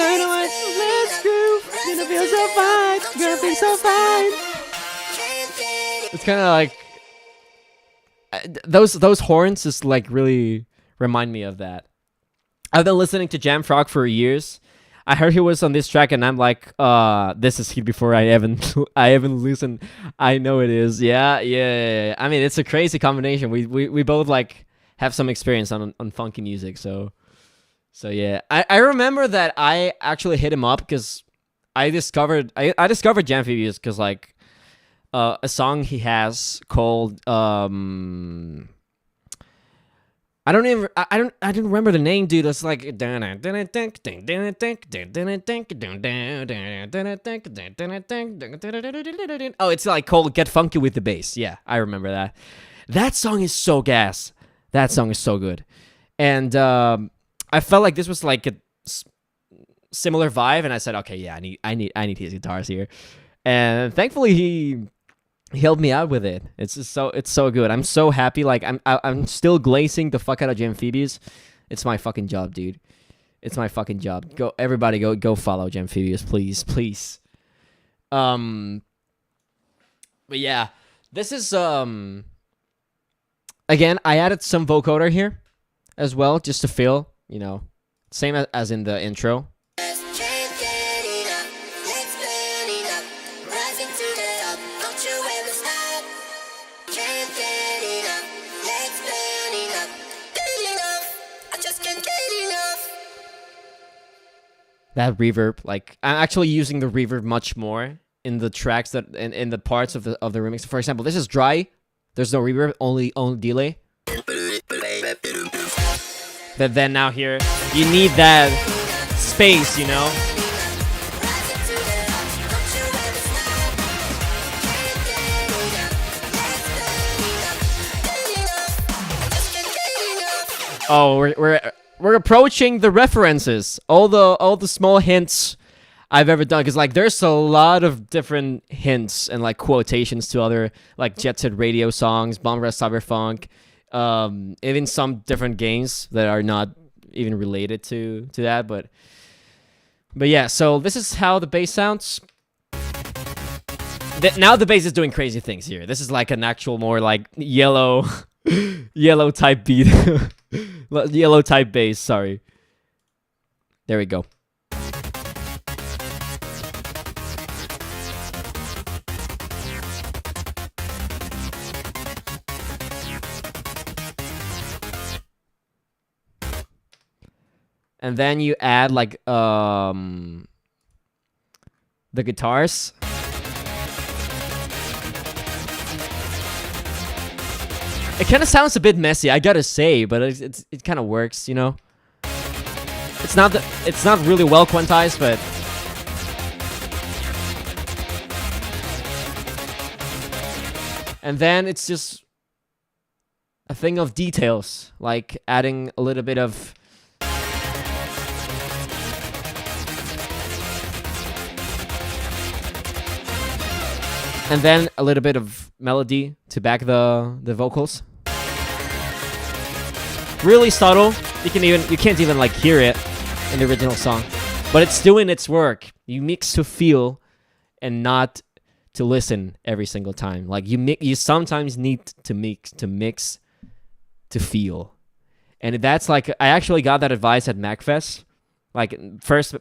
groove. Gonna feel so fine, gonna feel so fine. It's kind of like those horns just like really remind me of that. I've been listening to Jam Frog for years. I heard he was on this track, and I'm like, this is hit before I haven't listened. I know it is. Yeah. I mean, it's a crazy combination. We both like have some experience on funky music, so yeah. I remember that I actually hit him up because I discovered Jamphibious because like a song he has called I didn't remember the name, dude. It's like oh, it's like called Get Funky with the Bass. Yeah, I remember that. That song is so gas. That song is so good. And I felt like this was like a similar vibe, and I said, okay, yeah, I need his guitars here. And thankfully he helped me out with it. It's so good. I'm so happy. Like I'm still glazing the fuck out of Jamphibious. It's my fucking job, dude. It's my fucking job. Everybody go follow Jamphibious, please. But yeah, this is again, I added some vocoder here as well, just to feel, same as in the intro. That reverb, like I'm actually using the reverb much more in the tracks that in the parts of the remix. For example, this is dry. There's no reverb, only delay. But then now here, you need that space, Oh, we're approaching the references, all the small hints I've ever done, because like there's a lot of different hints and like quotations to other like Jet Set Radio songs, Bomb Rush Cyberfunk, even some different games that are not even related to that, but yeah. So this is how the bass sounds. Now the bass is doing crazy things here. This is like an actual more like yellow type beat. Yellow type bass, sorry. There we go. And then you add like the guitars. It kind of sounds a bit messy, I gotta say, but it kind of works, It's not really well quantized, but and then it's just a thing of details, like adding a little bit of and then a little bit of melody to back the vocals. Really subtle. You can't even like hear it in the original song, but it's doing its work. You mix to feel and not to listen every single time. Like you sometimes need to mix to feel. And that's like, I actually got that advice at MacFest, like first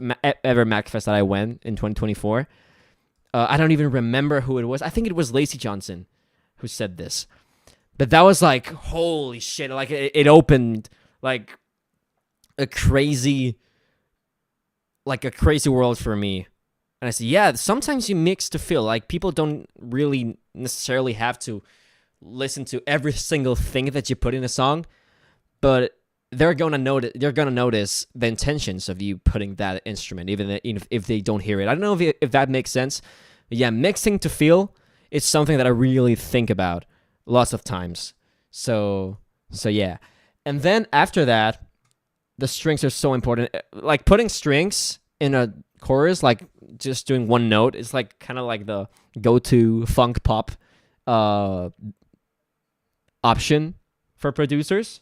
ever MacFest that I went in 2024. I don't even remember who it was. I think it was Lacey Johnson who said this. But that was like, holy shit. Like it opened like a crazy world for me. And I said, yeah, sometimes you mix to feel. Like people don't really necessarily have to listen to every single thing that you put in a song, but they're gonna notice the intentions of you putting that instrument, even if they don't hear it. I don't know if that makes sense. But yeah, mixing to feel is something that I really think about lots of times. So yeah. And then after that, the strings are so important. Like putting strings in a chorus, like just doing one note, is like kind of like the go-to funk pop option for producers.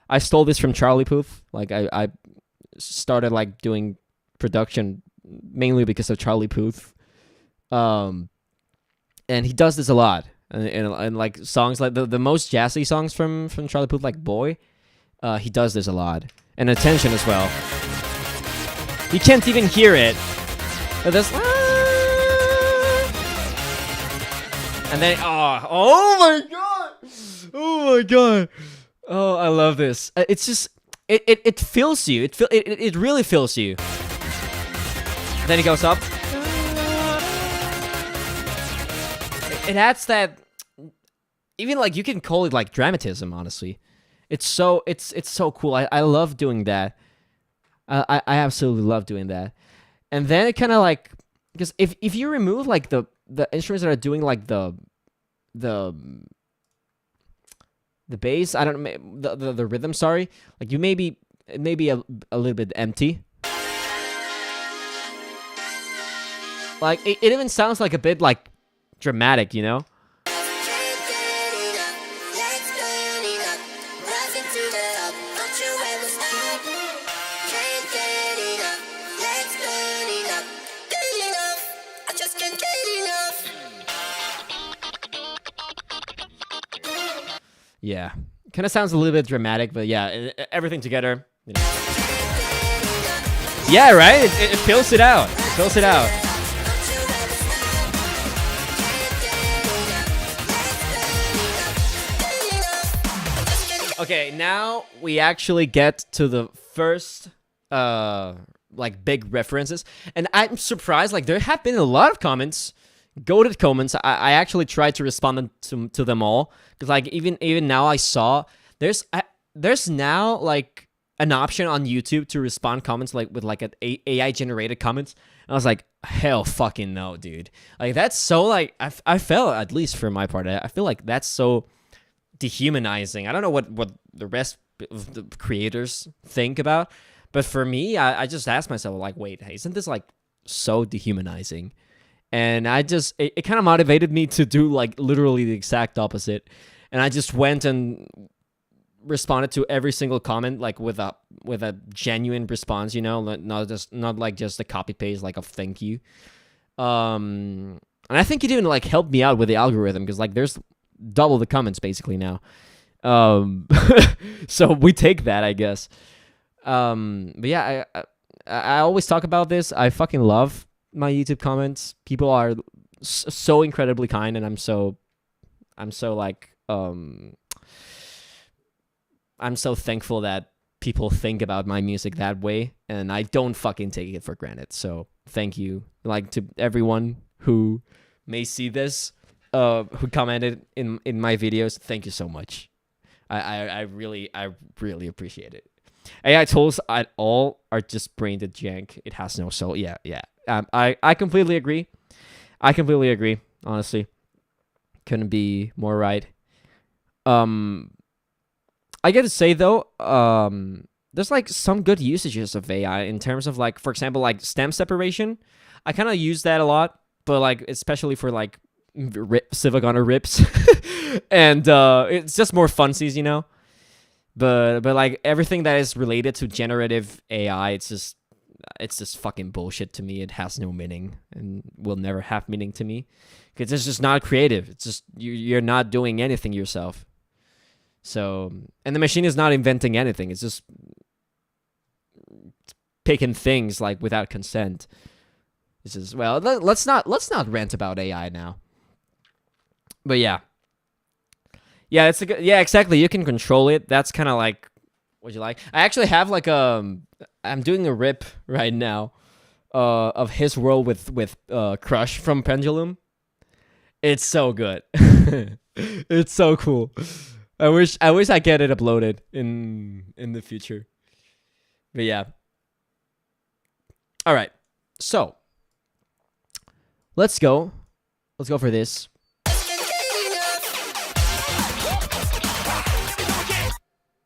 I stole this from Charlie Puth. Like I started like doing production mainly because of Charlie Puth. And he does this a lot. And like songs like the most jazzy songs from Charlie Puth, like Boy, he does this a lot. And Attention as well. You can't even hear it. But this, and then oh my god, oh, I love this. It's just it fills you. It really fills you. Then it goes up. It adds that, even like you can call it like dramatism. Honestly, it's so cool. I love doing that. I absolutely love doing that. And then it kind of like, because if you remove like the instruments that are doing like the bass, I don't know, the rhythm. Sorry, like you maybe it may be a little bit empty. Like it even sounds like a bit like dramatic, you know? Yeah, kind of sounds a little bit dramatic, but yeah, everything together, you know. Yeah, right? It fills it out. It fills it out. Okay, now we actually get to the first, like, big references. And I'm surprised, like, there have been a lot of comments, goated comments. I actually tried to respond to them all. Because, like, even now I saw, there's now, like, an option on YouTube to respond comments, like, with, like, an AI-generated comments. And I was like, hell fucking no, dude. Like, that's so, like, I felt, at least for my part, I feel like that's so dehumanizing. I don't know what the rest of the creators think about, but for me, I just asked myself, like, wait, isn't this like so dehumanizing? And I just it kind of motivated me to do like literally the exact opposite. And I just went and responded to every single comment like with a genuine response, you know, not like just a copy paste like a thank you. And I think it even like helped me out with the algorithm, because like there's double the comments basically now. So we take that, I guess. But yeah, I always talk about this. I fucking love my YouTube comments. People are so incredibly kind, and I'm so like I'm so thankful that people think about my music that way, and I don't fucking take it for granted. So thank you, like, to everyone who may see this, who commented in my videos. Thank you so much. I really appreciate it. AI tools at all are just brain dead jank. It has no soul. Yeah. I completely agree. Honestly, couldn't be more right. I get to say though, there's like some good usages of AI in terms of, like, for example, like stem separation. I kind of use that a lot, but like especially for like Civic Honor rips, and it's just more funsies, you know. But like everything that is related to generative AI, it's just fucking bullshit to me. It has no meaning and will never have meaning to me, because it's just not creative. It's just you're not doing anything yourself. So, and the machine is not inventing anything. It's just picking things like without consent. It's just, well, let's not rant about AI now. But yeah, it's a good, yeah, exactly. You can control it. That's kind of like what you like. I actually have like I'm doing a rip right now, of His World with Crush from Pendulum. It's so good. It's so cool. I wish I get it uploaded in the future. But yeah. All right. So let's go for this.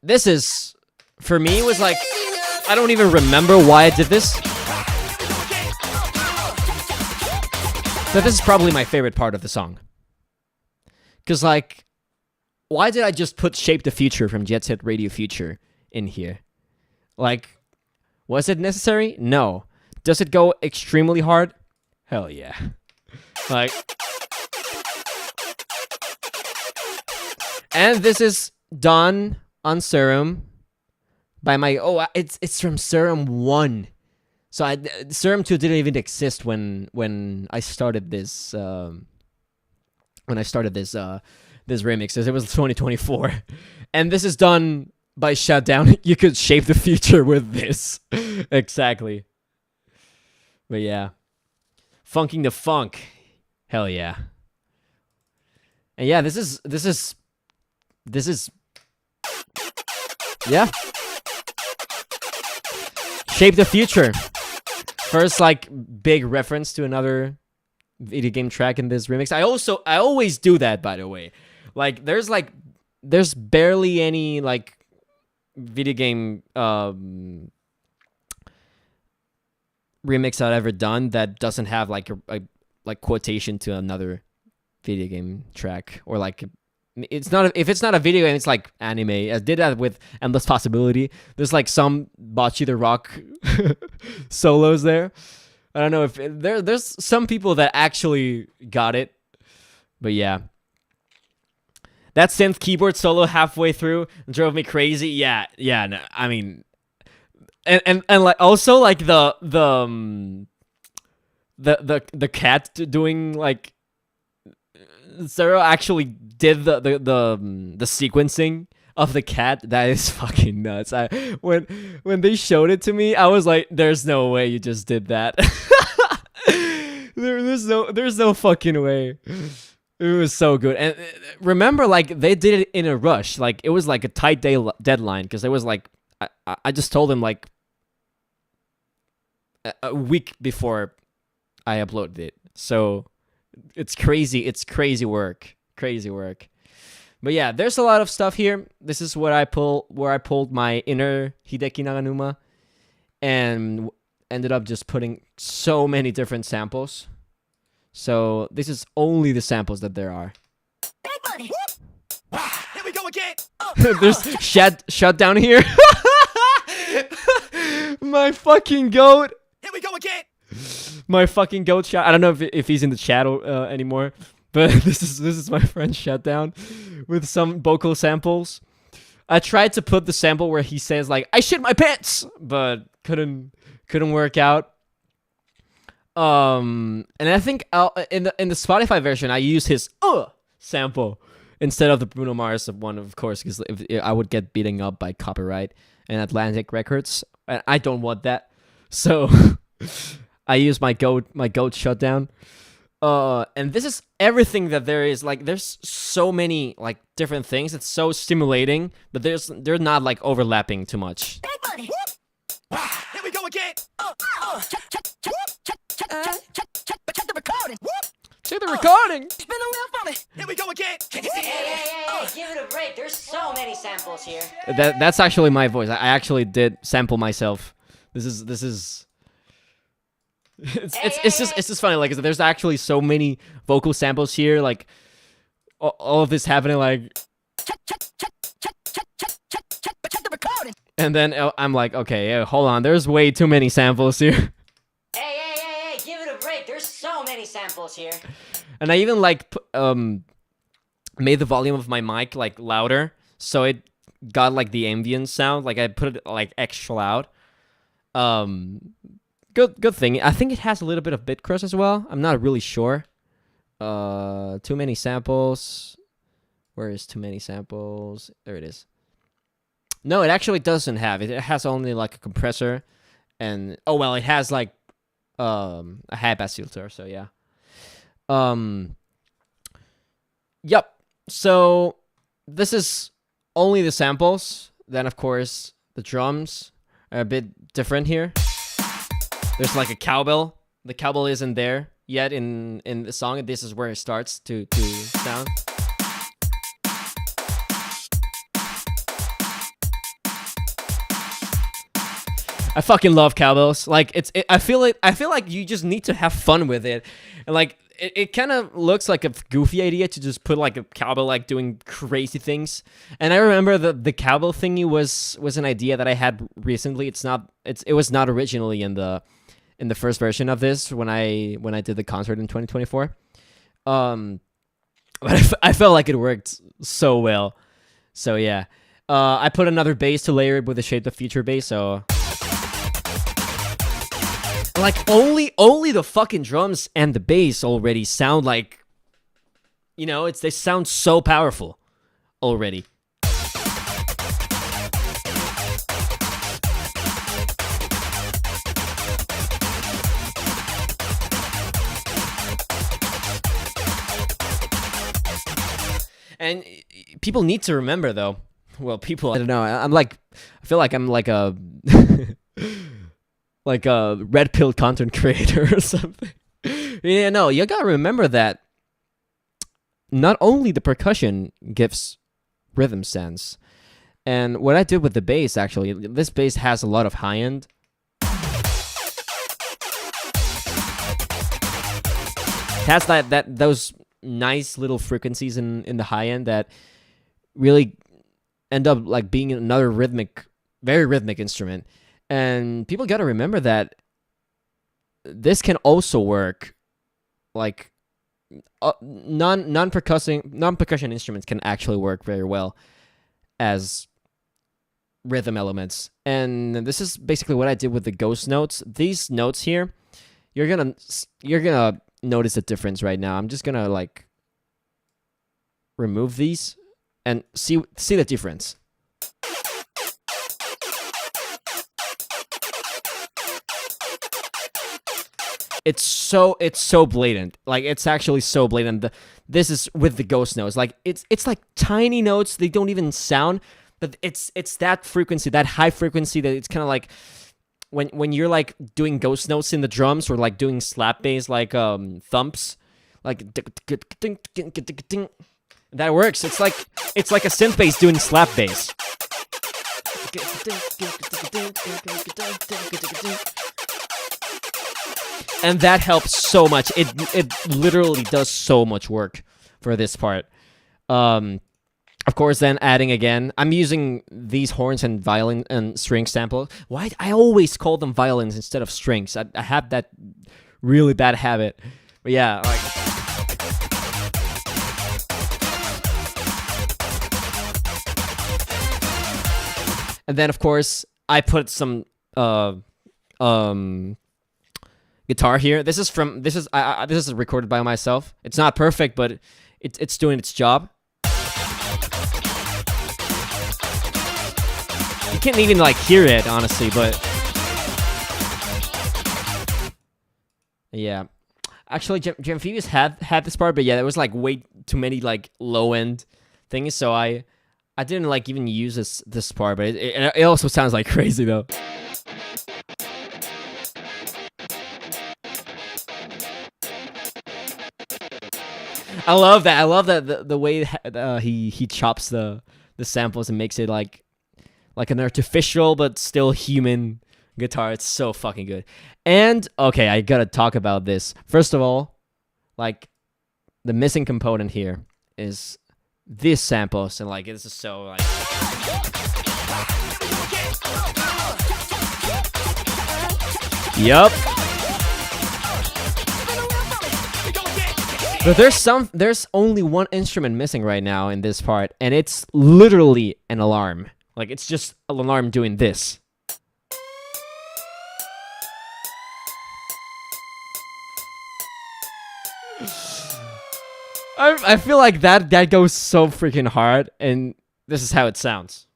This is, for me, was like, I don't even remember why I did this. So this is probably my favorite part of the song. Because, like, why did I just put Shape the Future from Jet Set Radio Future in here? Like, was it necessary? No. Does it go extremely hard? Hell yeah. Like, and this is done on Serum by my, it's from Serum 1. So Serum 2 didn't even exist when I started this this remix, as it was 2024. And this is done by Shutdown. You could shape the future with this. Exactly. But yeah. Funking the funk. Hell yeah. And yeah, this is yeah. Shape the Future. First, like, big reference to another video game track in this remix. I always do that, by the way. Like, there's barely any, like, video game remix I've ever done that doesn't have like a like quotation to another video game track, or like if it's not a video game, it's like anime. I did that with Endless Possibility. There's like some Bocce the Rock solos there. I don't know if there's some people that actually got it, but yeah. That synth keyboard solo halfway through drove me crazy. Yeah. No, I mean, and like also like the cat doing like, Zero actually did the sequencing of the cat. That is fucking nuts. When they showed it to me, I was like, "There's no way you just did that." There's no fucking way. It was so good. And remember, like, they did it in a rush. Like, it was like a tight deadline, because it was like, I just told them like a week before I uploaded it. So it's crazy. It's crazy work. Crazy work. But yeah, there's a lot of stuff here. This is where I pulled my inner Hideki Naganuma and ended up just putting so many different samples. So this is only the samples that there are. Big money. Here we go again. There's Shutdown here. My fucking goat. Here we go again. My fucking goat shot. I don't know if he's in the chat anymore, but this is my friend Shutdown with some vocal samples. I tried to put the sample where he says like, "I shit my pants," but couldn't work out. And I think in the Spotify version I use his sample instead of the Bruno Mars one, of course, because I would get beaten up by copyright and Atlantic Records, and I don't want that. So I use my goat Shutdown. And this is everything that there is. Like, there's so many like different things. It's so stimulating, but they're not like overlapping too much. Big money. Here we go again. Check the recording. Check the recording. Spin the wheel for me. Here we go again. Hey, give it a break. There's so many samples here. That's actually my voice. I actually did sample myself. This is. It's just funny. Like, there's actually so many vocal samples here. Like, all of this happening. Like, Check the recording. and then I'm like, okay, hold on. There's way too many samples here. Hey, give it a break. There's so many samples here. And I even like made the volume of my mic like louder, so it got like the ambient sound. Like, I put it like extra loud. Good thing. I think it has a little bit of bit crust as well. I'm not really sure. Too many samples. Where is too many samples? There it is. No, it actually doesn't have it. It has only like a compressor, and it has like a high pass filter. So yeah. Yep. So this is only the samples. Then of course the drums are a bit different here. There's like a cowbell. The cowbell isn't there yet in the song. This is where it starts to sound. I fucking love cowbells. Like, I feel like you just need to have fun with it, and like it kind of looks like a goofy idea to just put like a cowbell like doing crazy things. And I remember the cowbell thingy was an idea that I had recently. It was not originally in the first version of this when I did the concert in 2024. But I felt like it worked so well. So yeah, I put another bass to layer it with the Shape the Future bass. So like only the fucking drums and the bass already sound like, you know, they sound so powerful already. And people need to remember, though. Well, people, I don't know. I feel like I'm like a like a red pill content creator or something. Yeah, no, you gotta remember that not only the percussion gives rhythm sense, and what I did with the bass, actually, this bass has a lot of high end. It has those nice little frequencies in the high end that really end up like being another very rhythmic instrument. And people got to remember that this can also work like non-percussion instruments can actually work very well as rhythm elements. And this is basically what I did with the ghost notes. These notes here, you're gonna notice a difference right now. I'm just gonna like remove these and see the difference. It's so blatant. Like, it's actually so blatant. This is with the ghost notes. Like, it's like tiny notes. They don't even sound, but it's that frequency, that high frequency, that it's kind of like when you're like doing ghost notes in the drums, or like doing slap bass, like thumps, like that works. It's like a synth bass doing slap bass. And that helps so much. It literally does so much work for this part. Of course, then adding again, I'm using these horns and violin and string samples. Why I always call them violins instead of strings. I have that really bad habit. But yeah, like. And then of course I put some guitar here. This is recorded by myself. It's not perfect, but it's doing its job. You can't even like hear it, honestly, but yeah. Actually, Amphibious had this part, but yeah, there was like way too many like low end things, so I didn't like even use this part, but it also sounds like crazy though. I love that. I love that the way he chops the samples and makes it like an artificial but still human guitar. It's so fucking good. And okay, I gotta talk about this. First of all, like the missing component here is these samples, and like this is so like. Yup. But there's only one instrument missing right now in this part, and it's literally an alarm. Like, it's just an alarm doing this. I feel like that goes so freaking hard, and this is how it sounds.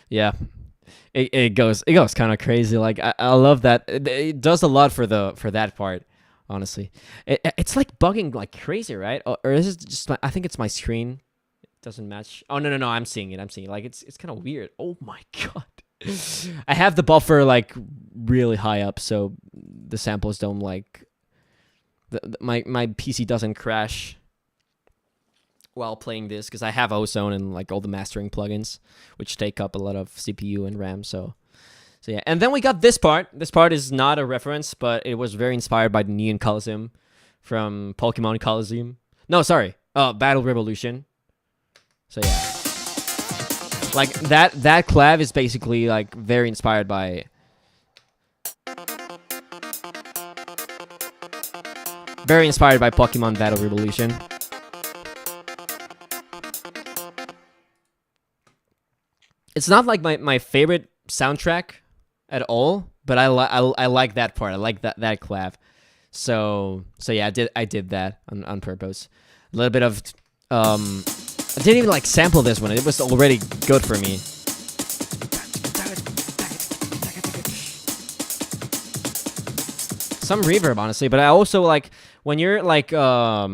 Yeah, it goes kind of crazy. Like I love that. It does a lot for that part. Honestly, it's like bugging like crazy, right? Or is it just I think it's my screen. It doesn't match. Oh no, I'm seeing it. Like it's kind of weird. Oh my god. I have the buffer like really high up, so the samples don't like. My PC doesn't crash. while playing this because I have Ozone and like all the mastering plugins, which take up a lot of CPU and RAM. So yeah. And then we got this part. This part is not a reference, but it was very inspired by the Neon Coliseum from Pokemon Coliseum. No, sorry. Battle Revolution. So yeah. Like that clav is basically like very inspired by Pokemon Battle Revolution. It's not like my favorite soundtrack at all, but I like that part. I like that clav. So yeah, I did that on purpose. A little bit of I didn't even like sample this one. It was already good for me. Some reverb, honestly, but I also like when you're like I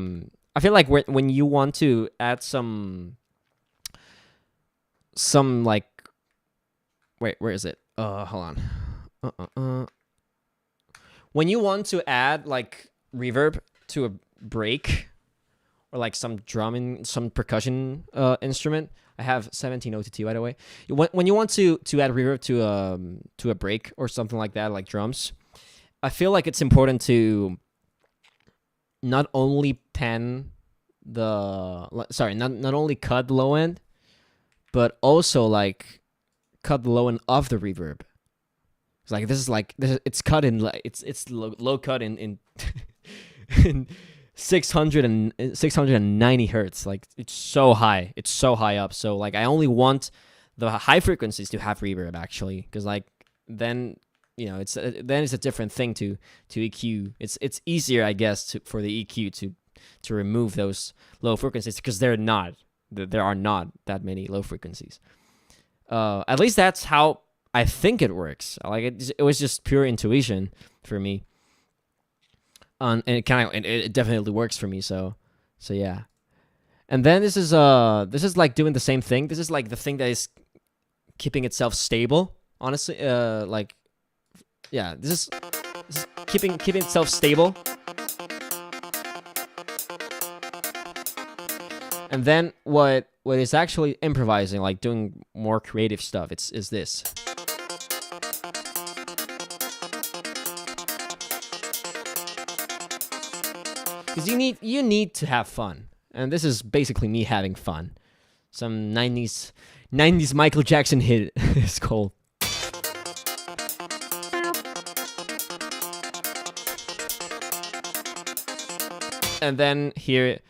feel like when you want to add some like wait, where is it? Hold on. When you want to add like reverb to a break or like some drumming, some percussion instrument. I have 1702 by the way. When you want to add reverb to a break or something like that, like drums, I feel like it's important to not only pan not only cut the low end, but also like cut the low end of the reverb. It's like it's cut in it's low cut in 690 hertz. Like it's so high. It's so high up. So like I only want the high frequencies to have reverb actually, because like then it's a different thing to EQ. It's easier, I guess, for the EQ to remove those low frequencies because there are not that many low frequencies. At least that's how I think it works. Like it was just pure intuition for me. And it definitely works for me. So yeah. And then this is like doing the same thing. This is like the thing that is keeping itself stable. Honestly, this is keeping itself stable. And then what is actually improvising, like doing more creative stuff, is this. Because you need to have fun, and this is basically me having fun. Some 90s Michael Jackson hit is called. And then here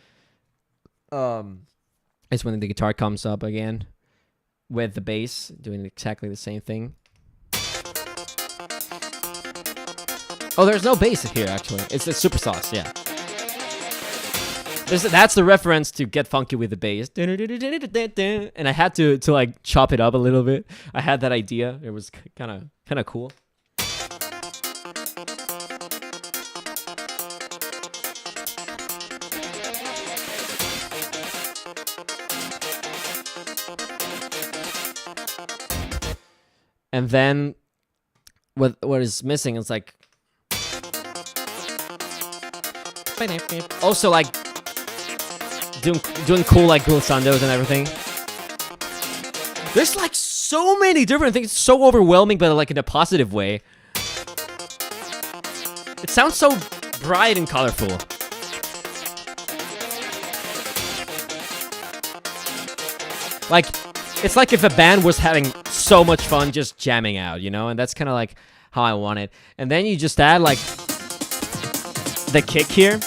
is when the guitar comes up again with the bass doing exactly the same thing. Oh, there's no bass here actually. It's the super sauce, yeah. That's the reference to Get Funky with the Bass. And I had to like chop it up a little bit. I had that idea. It was kind of cool. And then what is missing is like also like doing cool like glissandos and everything. There's like so many different things. It's so overwhelming, but like in a positive way. It sounds so bright and colorful. Like it's like if a band was having so much fun just jamming out, and that's kind of like how I want it. And then you just add like the kick here.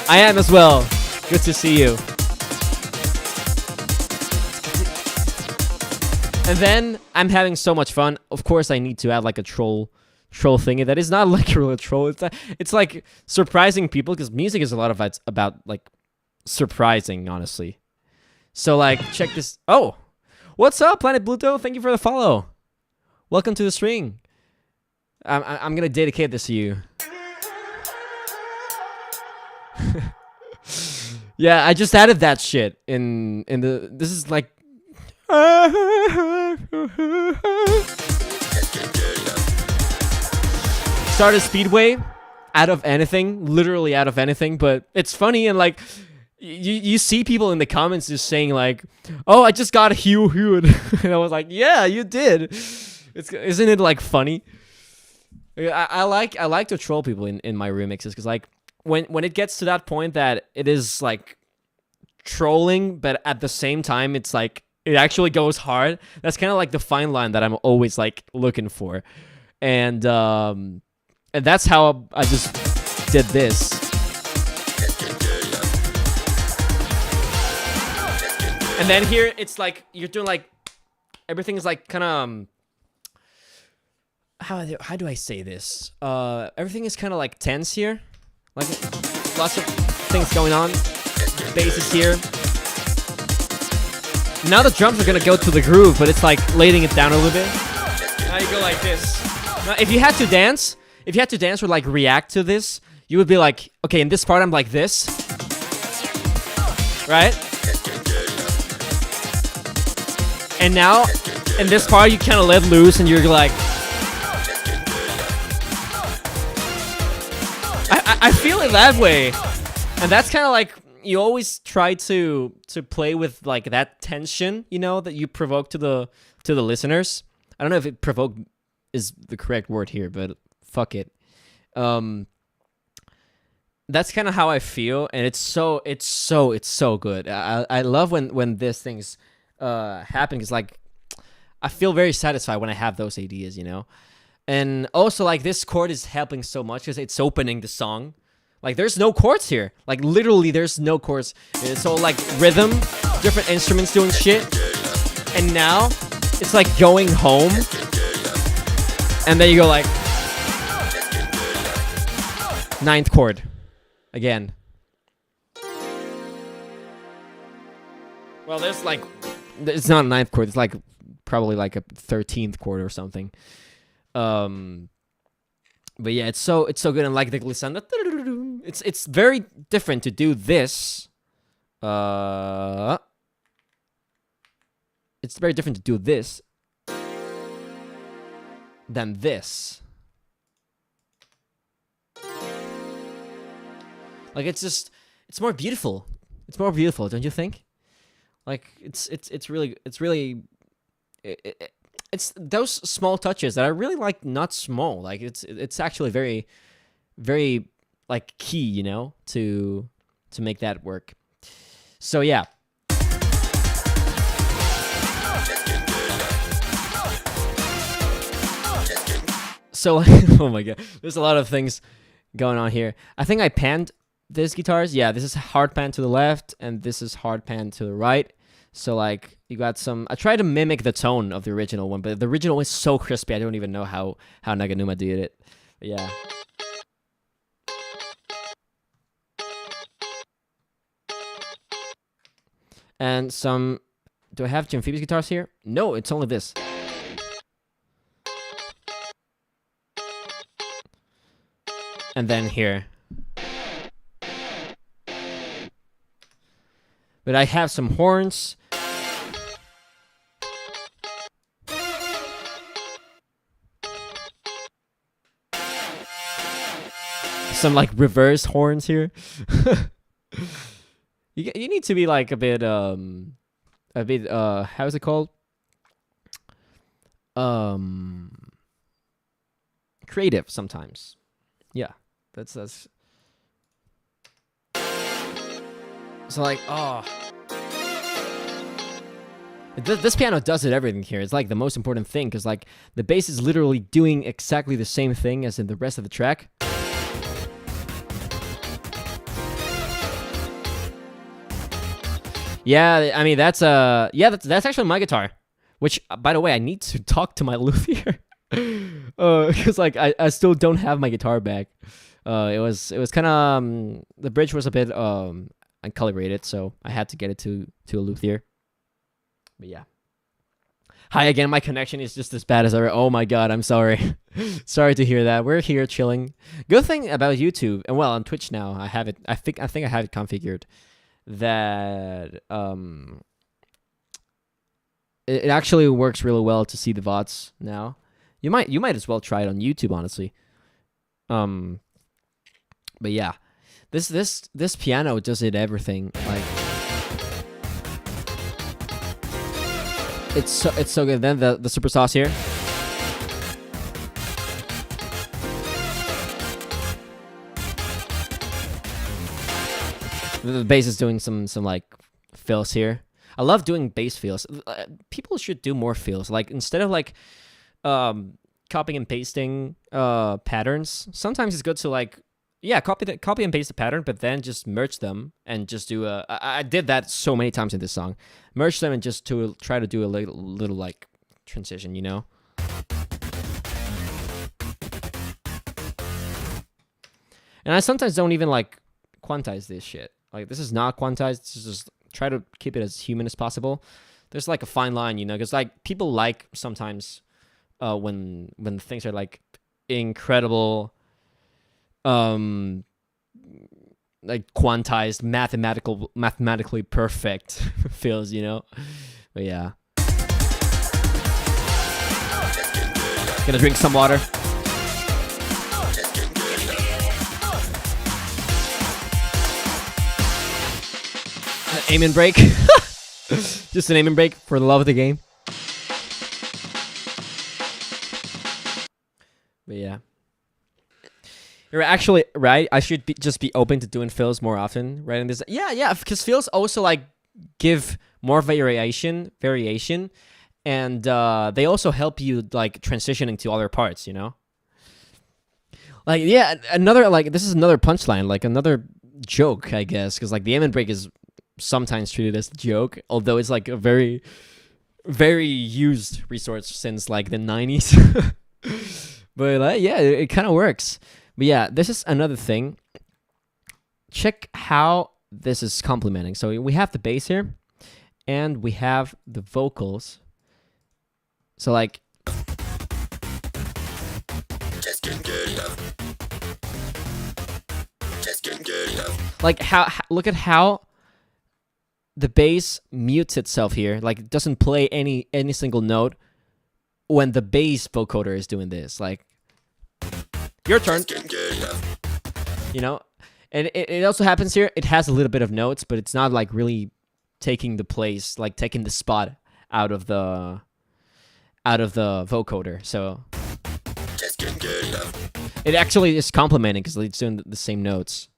I am as well. Good to see you. And then I'm having so much fun. Of course, I need to add like a troll thingy that is not like a real troll. It's like surprising people, because music is a lot of it's about like surprising, honestly. So like check this. Oh, what's up, Planet Bluto? Thank you for the follow. Welcome to the stream. I'm gonna dedicate this to you. Yeah, I just added that shit in the. This is like. Started Speedway. out of anything, literally out of anything, but it's funny. And like you see people in the comments just saying like, oh, I just got Hugh and I was like, yeah, you did. Isn't it like funny? I like to troll people in my remixes, because like when it gets to that point that it is like trolling, but at the same time it's like it actually goes hard. That's kind of like the fine line that I'm always like looking for, and that's how I just did this. And then here it's like you're doing like everything is like kind of how do I say this? Everything is kind of like tense here, like lots of things going on. Bass is here. Now the drums are gonna go to the groove, but it's like laying it down a little bit. Now you go like this. Now, if you had to dance or like react to this, you would be like, okay, in this part I'm like this, right? And now, in this part you kind of let loose and you're like, I feel it that way, and that's kind of like you always try to play with like that tension, you know, that you provoke to the listeners. I don't know if it provoke is the correct word here, but fuck it. That's kind of how I feel, and it's so good. I love when these things happen, because like I feel very satisfied when I have those ideas, you know. And also like this chord is helping so much because it's opening the song. Like there's no chords here. Like literally there's no chords. It's all like rhythm, different instruments doing shit. And now it's like going home. And then you go like ninth chord again. Well, there's like, it's not a ninth chord. It's like probably like a 13th chord or something. But yeah, it's so good. And like the glissando, it's very different to do this. It's very different to do this than this. Like it's more beautiful. It's more beautiful, don't you think? Like it's really it's those small touches that I really like. Not small, like it's actually very, very like key, you know, to make that work. So yeah. So oh my god, there's a lot of things going on here. I think I panned these guitars. Yeah, this is hard pan to the left, and this is hard pan to the right. So like you got some. I tried to mimic the tone of the original one, but the original is so crispy. I don't even know how Naganuma did it. But yeah. And some. Do I have Jim Phoebe's guitars here? No, it's only this. And then here. But I have some horns. Some like reverse horns here. you need to be like a bit how is it called? Creative sometimes. Yeah, that's so like, oh, this piano does it everything here. It's like the most important thing, because like the bass is literally doing exactly the same thing as in the rest of the track. Yeah, I mean that's that's actually my guitar, which by the way I need to talk to my luthier, because like I still don't have my guitar back. It was kind of the bridge was a bit uncalibrated, so I had to get it to a luthier. But yeah. Hi again, my connection is just as bad as ever. Oh my god, I'm sorry. Sorry to hear that. We're here chilling. Good thing about YouTube, and well, on Twitch now, I have it. I think I have it configured that it actually works really well to see the VODs now. You might as well try it on YouTube, honestly. But yeah, this piano does it everything. Like it's so good. Then the super sauce here. The bass is doing some like fills here. I love doing bass fills. People should do more fills. Like instead of like copying and pasting patterns, sometimes it's good to like copy and paste the pattern, but then just merge them and just do a. I did that so many times in this song. Merge them and just to try to do a little like transition, you know. And I sometimes don't even like quantize this shit. Like this is not quantized. This is just try to keep it as human as possible. There's like a fine line, you know, because like people like sometimes when things are like incredible, like quantized, mathematically perfect feels, you know. But yeah, gonna drink some water. Aim and break. Just an aim and break for the love of the game. But yeah. You're actually right. I should just be open to doing fills more often, right? In this, yeah, because fills also like give more variation, and they also help you like transitioning to other parts, you know. Like yeah, another like this is another punchline, like another joke, I guess, because like the aim and break is sometimes treated as a joke, although it's like a very, very used resource since like the 90s. But yeah, it kind of works. But yeah, this is another thing. Check how this is complementing. So we have the bass here, and we have the vocals. So like, just can't get enough. Just can't get enough. Like how look at how the bass mutes itself here. Like it doesn't play any single note when the bass vocoder is doing this. Like your turn. You know? And it also happens here. It has a little bit of notes, but it's not like really taking the place, like taking the spot out of the vocoder. So it actually is complementing because it's doing the same notes.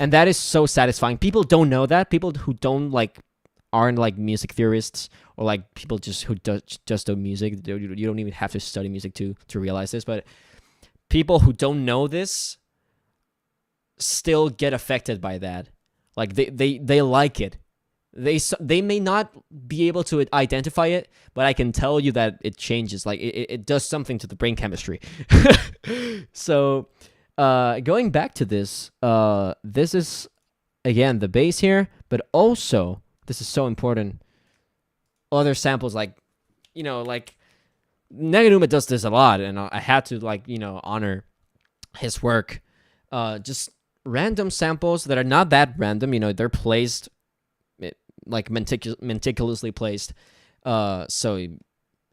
And that is so satisfying. People don't know that. People who don't like aren't like music theorists or like people just who just do music. You don't even have to study music to realize this. But people who don't know this still get affected by that. Like they like it. They may not be able to identify it, but I can tell you that it changes. Like it does something to the brain chemistry. So. Going back to this, this is, again, the bass here, but also, this is so important, other samples, like, you know, like, Naganuma does this a lot, and I had to, like, you know, honor his work. Just random samples that are not that random, you know, they're placed, like, meticulously placed, so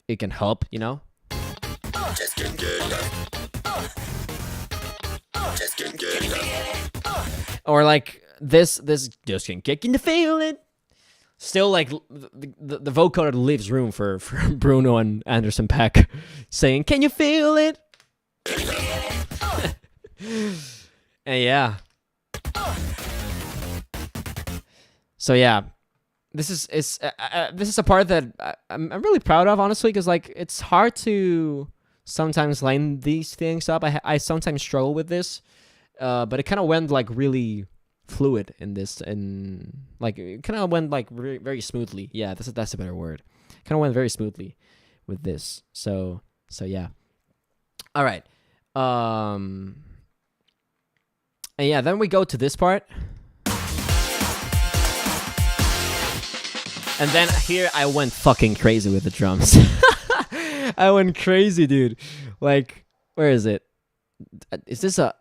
it can help, you know? Just can't get enough. Or like this just can't get into feeling. Still like the vocoder leaves room for Bruno and Anderson .Paak saying, "Can you feel it?" And yeah. So yeah, this is a part that I'm really proud of, honestly, because like it's hard to sometimes line these things up. I sometimes struggle with this. But it kind of went like really fluid in this, and like it kind of went like very, very smoothly. Yeah, that's a better word. Kind of went very smoothly with this. So yeah. All right. And yeah, then we go to this part, and then here I went fucking crazy with the drums. I went crazy, dude. Like, where is it? Is this a?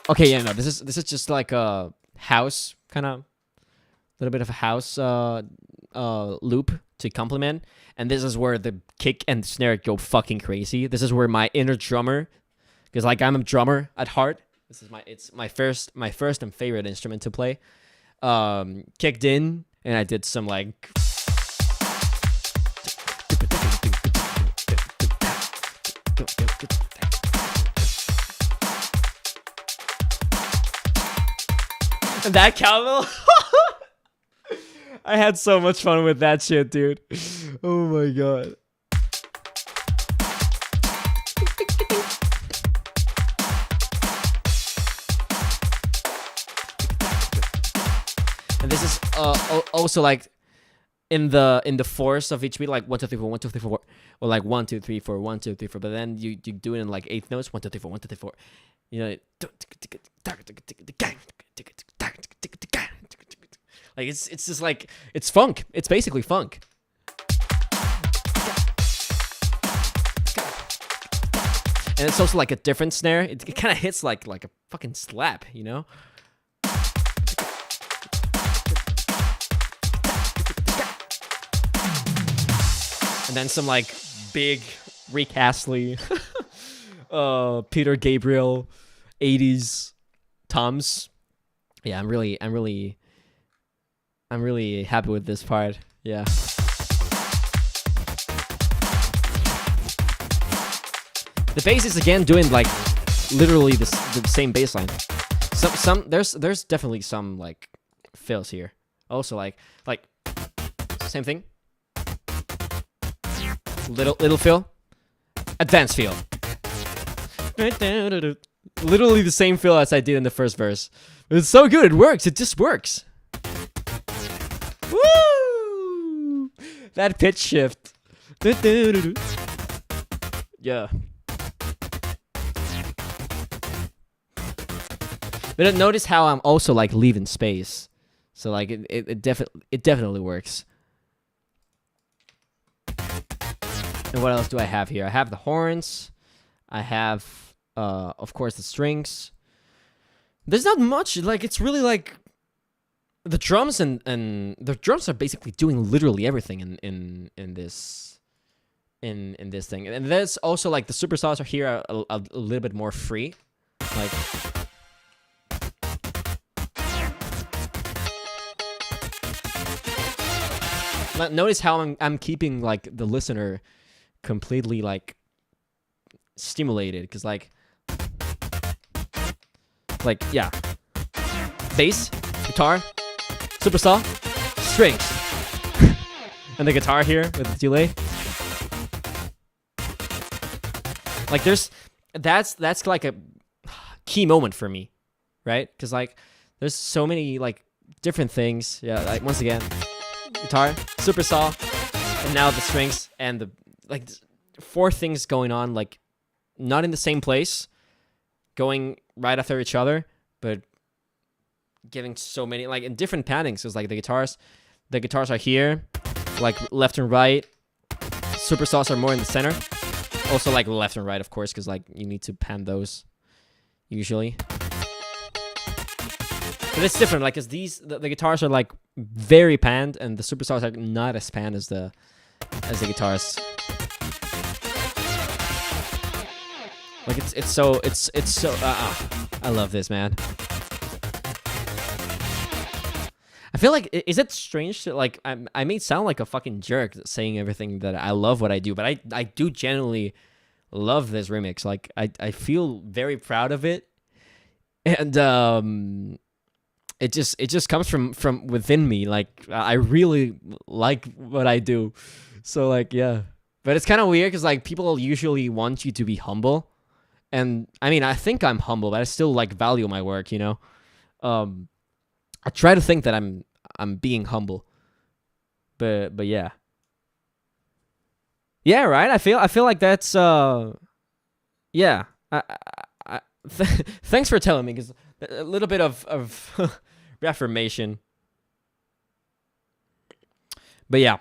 Okay, yeah, no, this is just like a house, kind of, little bit of a house loop to complement, and this is where the kick and snare go fucking crazy. This is where my inner drummer because like I'm a drummer at heart. This is my first and favorite instrument to play. Kicked in, and I did some like. And that cowbell. I had so much fun with that shit, dude. Oh my god. And this is also like in the fourths of each beat, like 1 2 3 4 1 2 3 4, or like 1 2 3 4 1 2 3 4. But then you do it in like eighth notes, 1 2 3 4 1 2 3 4. You know, like it's just like it's funk. It's basically funk. And it's also like a different snare. It kind of hits like a fucking slap, you know? And then some like big Rick Astley, Peter Gabriel, 80s toms. Yeah, I'm really happy with this part. Yeah. The bass is again doing like literally the same bass line. There's definitely some like fills here. Also like same thing. Little fill, advanced fill. Literally the same fill as I did in the first verse. It's so good. It works. It just works. Woo! That pitch shift. Yeah. But notice how I'm also like leaving space. So like it definitely works. And what else do I have here? I have the horns. I have of course the strings. There's not much, like it's really like the drums and the drums are basically doing literally everything in this thing. And there's also like the superstars are here a little bit more free. Like notice how I'm keeping like the listener completely like stimulated, because like yeah, bass, guitar, superstar, strings, and the guitar here with the delay. Like that's like a key moment for me, right? Because like there's so many like different things. Yeah, like once again, guitar, superstar, and now the strings and the like 4 things going on, like not in the same place, going right after each other, but giving so many like in different pannings. Because like the guitars are here, like left and right. Superstars are more in the center. Also like left and right, of course, because like you need to pan those usually. But it's different, like, cause the guitars are like very panned, and the superstars are not as panned as the guitars. Like it's so I love this, man. I feel like, is it strange to like I may sound like a fucking jerk saying everything that I love what I do, but I do genuinely love this remix. Like I feel very proud of it, and it just comes from within me. Like I really like what I do, so like yeah. But it's kind of weird because like people usually want you to be humble, and I mean I think I'm humble, but I still like value my work, you know. I try to think that I'm being humble, but yeah, right. I feel like that's yeah. Thanks for telling me, because a little bit of reformation. But yeah,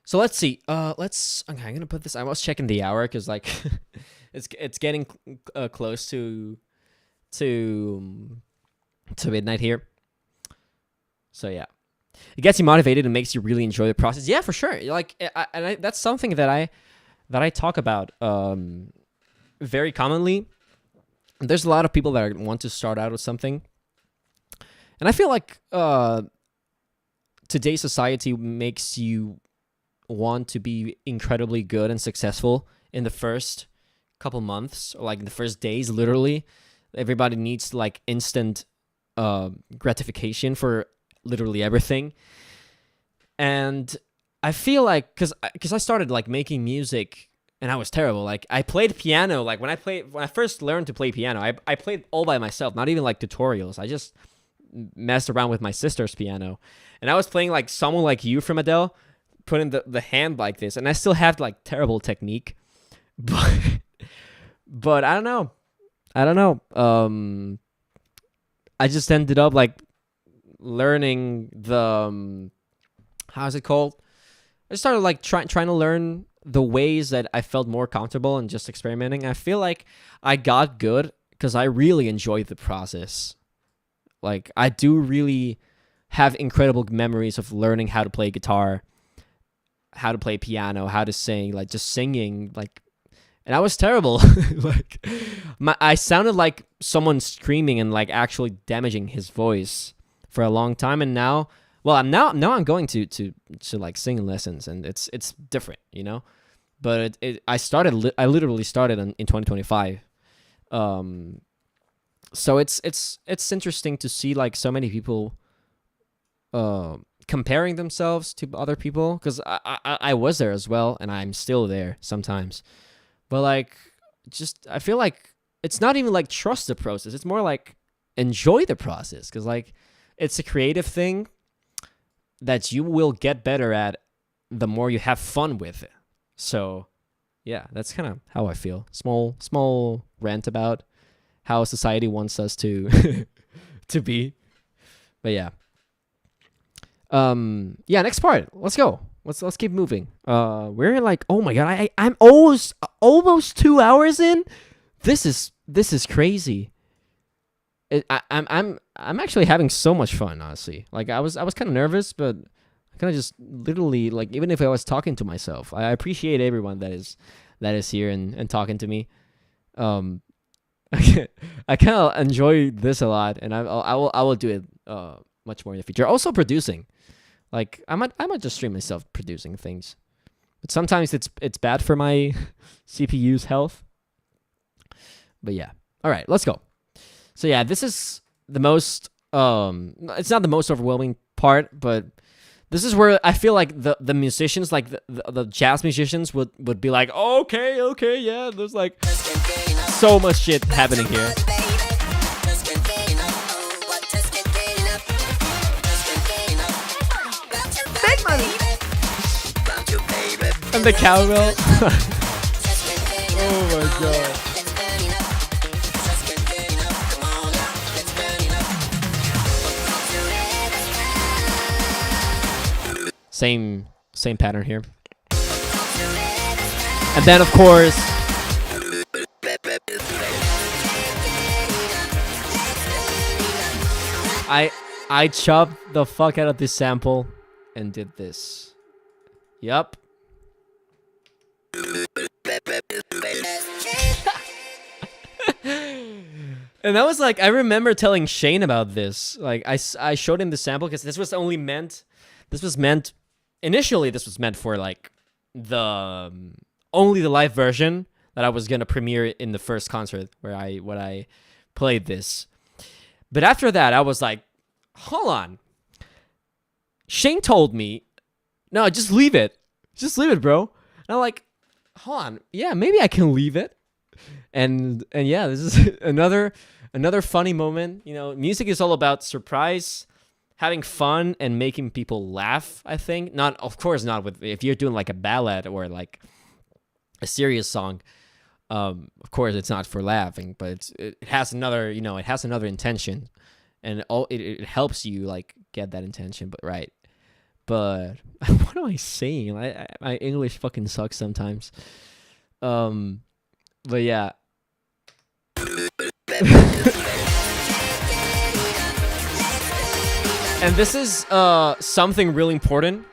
so let's see. Okay, I'm gonna put this. I was checking the hour because like it's getting close to midnight here. So yeah, it gets you motivated and makes you really enjoy the process. Yeah, for sure. Like, that's something that that I talk about very commonly. There's a lot of people that want to start out with something, and I feel like today's society makes you want to be incredibly good and successful in the first couple months, or like in the first days. Literally, everybody needs like instant gratification for literally everything. And I feel like because I started like making music and I was terrible. Like I played piano. Like when I first learned to play piano, I played all by myself, not even like tutorials. I just messed around with my sister's piano, and I was playing like Someone Like You from Adele, putting the hand like this, and I still have like terrible technique, but I don't know. I just ended up like learning the how's it called? I started like trying to learn the ways that I felt more comfortable and just experimenting. I feel like I got good because I really enjoyed the process. Like I do really have incredible memories of learning how to play guitar, how to play piano, how to sing, like just singing, like, and I was terrible. Like I sounded like someone screaming and like actually damaging his voice for a long time. And now, well, I'm going to like singing lessons, and it's different, you know. But I literally started in 2025. So it's interesting to see like so many people comparing themselves to other people, because I was there as well, and I'm still there sometimes. But like, just I feel like it's not even like trust the process. It's more like enjoy the process, because like it's a creative thing that you will get better at the more you have fun with it. So yeah, that's kind of how I feel. Small rant about how society wants us to to be. But yeah. Yeah, next part. Let's go. Let's keep moving. We're like, oh my god, I'm almost 2 hours in. This is crazy. I'm actually having so much fun, honestly. Like I was kind of nervous, but I kind of just literally, like, even if I was talking to myself, I appreciate everyone that is here and talking to me. I kind of enjoy this a lot, and I will do it much more in the future. Also producing, like I might just stream myself producing things, but sometimes it's bad for my CPU's health. But yeah, all right, let's go. So yeah, this is the most it's not the most overwhelming part, but this is where I feel like the musicians, like the jazz musicians would be like, okay, yeah, there's like so much shit happening here. Big money. And the cowbell. Oh my god. Same pattern here. And then of course I chopped the fuck out of this sample and did this. Yup. And that was like, I remember telling Shane about this. Like I showed him the sample because this was meant initially for like only the live version that I was gonna premiere in the first concert when I played this. But after that, I was like, hold on. Shane told me, no, just leave it, bro. And I'm like, hold on, yeah, maybe I can leave it. And yeah, this is another funny moment. You know, music is all about surprise, having fun, and making people laugh. I think of course not with if you're doing like a ballad or like a serious song. Of course it's not for laughing, but it has another intention, and it helps you like get that intention. But right. But what am I saying? My English fucking sucks sometimes. But yeah. And this is something really important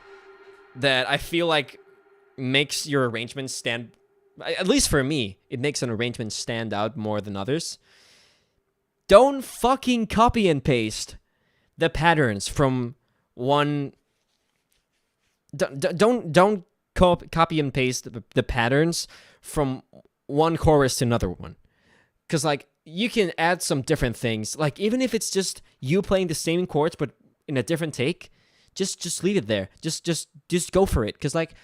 that I feel like makes your arrangements stand At least for me, it makes an arrangement stand out more than others. Don't fucking copy and paste the patterns from one. Don't copy and paste the patterns from one chorus to another one, because like you can add some different things. Like even if it's just you playing the same chords but in a different take, just leave it there. Just go for it, because like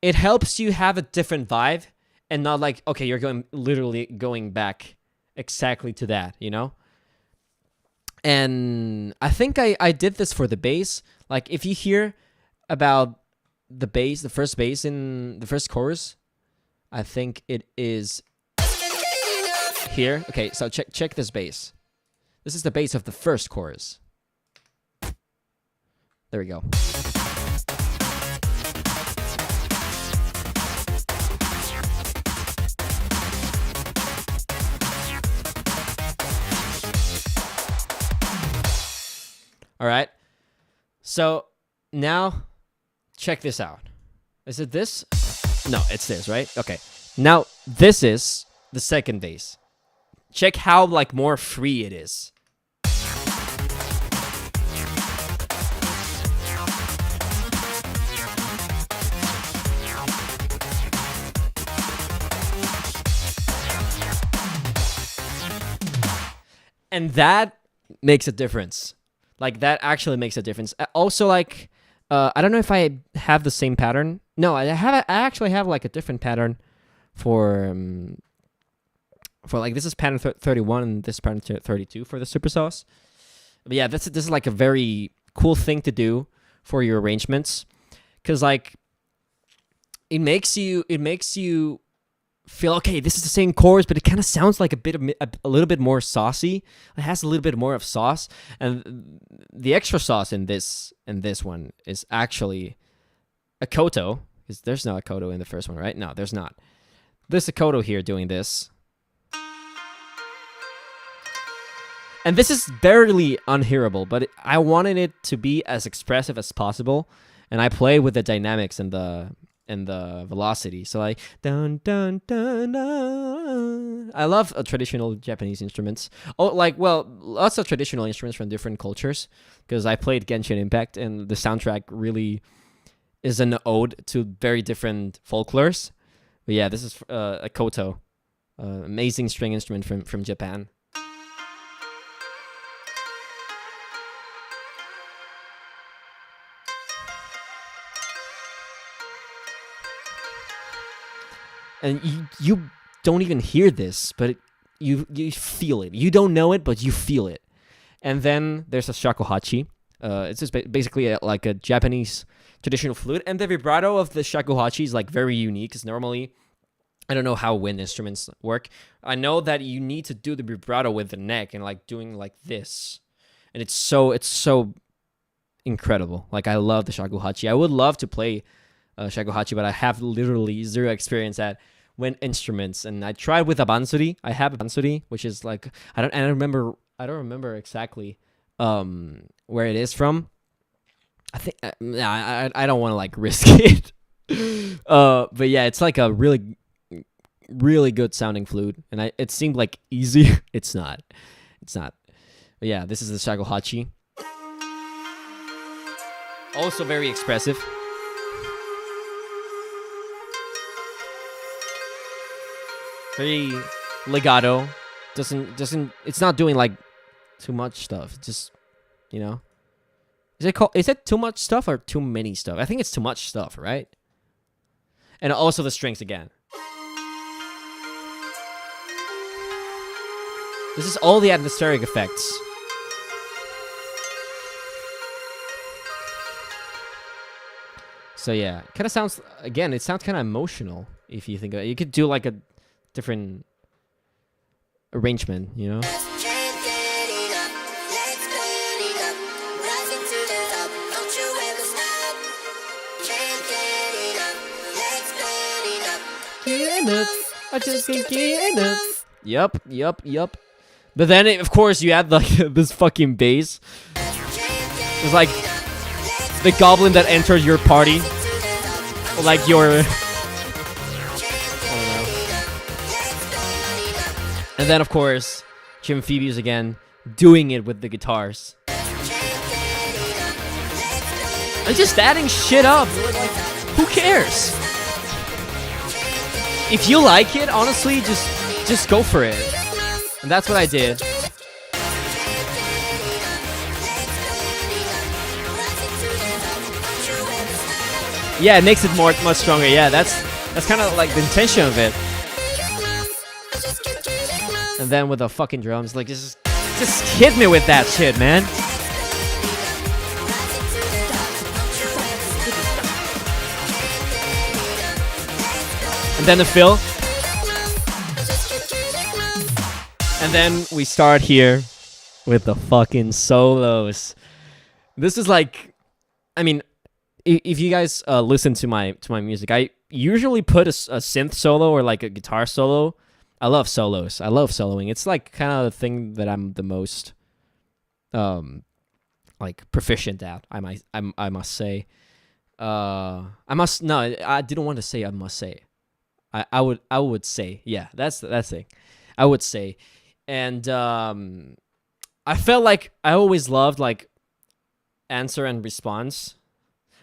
it helps you have a different vibe and not like, okay, you're literally going back exactly to that, you know? And I think I did this for the bass. Like if you hear about the bass, the first bass in the first chorus, I think it is here. Okay, so check this bass. This is the bass of the first chorus. There we go. All right. So now check this out. Is it this? No, it's this, right? Okay. Now this is the second bass. Check how like more free it is. And that makes a difference. Like that actually makes a difference. Also, like, I don't know if I have the same pattern. No, I actually have like a different pattern for like this is pattern 31 and this pattern 32 for the super sauce. But yeah, this is like a very cool thing to do for your arrangements, because like it makes you feel, okay, this is the same chorus, but it kind of sounds like a little bit more saucy. It has a little bit more of sauce, and the extra sauce in this one is actually a koto, because there's no a koto in the first one, right? No, there's not. There's a koto here doing this, and this is barely unhearable, but I wanted it to be as expressive as possible, and I play with the dynamics and the velocity. So like dun dun dun dun. I love traditional Japanese instruments. Oh, like, well, lots of traditional instruments from different cultures, because I played Genshin Impact and the soundtrack really is an ode to very different folklores. But yeah, this is a koto, amazing string instrument from Japan. And you don't even hear this, but you feel it. You don't know it, but you feel it. And then there's a shakuhachi. It's just basically like a Japanese traditional flute. And the vibrato of the shakuhachi is like very unique, because normally, I don't know how wind instruments work. I know that you need to do the vibrato with the neck and like doing like this. And it's so incredible. Like I love the shakuhachi. I would love to play shakuhachi, but I have literally zero experience at wind instruments. And I tried with a bansuri. I have a bansuri, which is like I don't remember exactly where it is from. I think I don't want to like risk it. But yeah, it's like a really good sounding flute, and it seemed like easy. It's not. But yeah, this is the shakuhachi. Also very expressive. Very legato. Doesn't it's not doing like too much stuff. Just, you know. Is it too much stuff or too many stuff? I think it's too much stuff, right? And also the strings again. This is all the atmospheric effects. So yeah, kind of sounds, again, it sounds kind of emotional if you think of it. You could do like a different arrangement, you know? I just can't get enough. Yup. But then, of course, you add like this fucking bass. It's like the goblin that entered your party, like your And then, of course, Jim Phoebe's again doing it with the guitars. And just adding shit up. Like, who cares? If you like it, honestly, just go for it. And that's what I did. Yeah, it makes it much stronger. Yeah, that's kind of like the intention of it. And then with the fucking drums, like just hit me with that shit, man. And then the fill. And then we start here with the fucking solos. This is like, I mean, if you guys listen to my music, I usually put a synth solo or like a guitar solo. I love solos. I love soloing. It's like kind of the thing that I'm the most like proficient at. I must say. I didn't want to say I must say. I would say. Yeah, that's it. I would say. And I felt like I always loved like answer and response.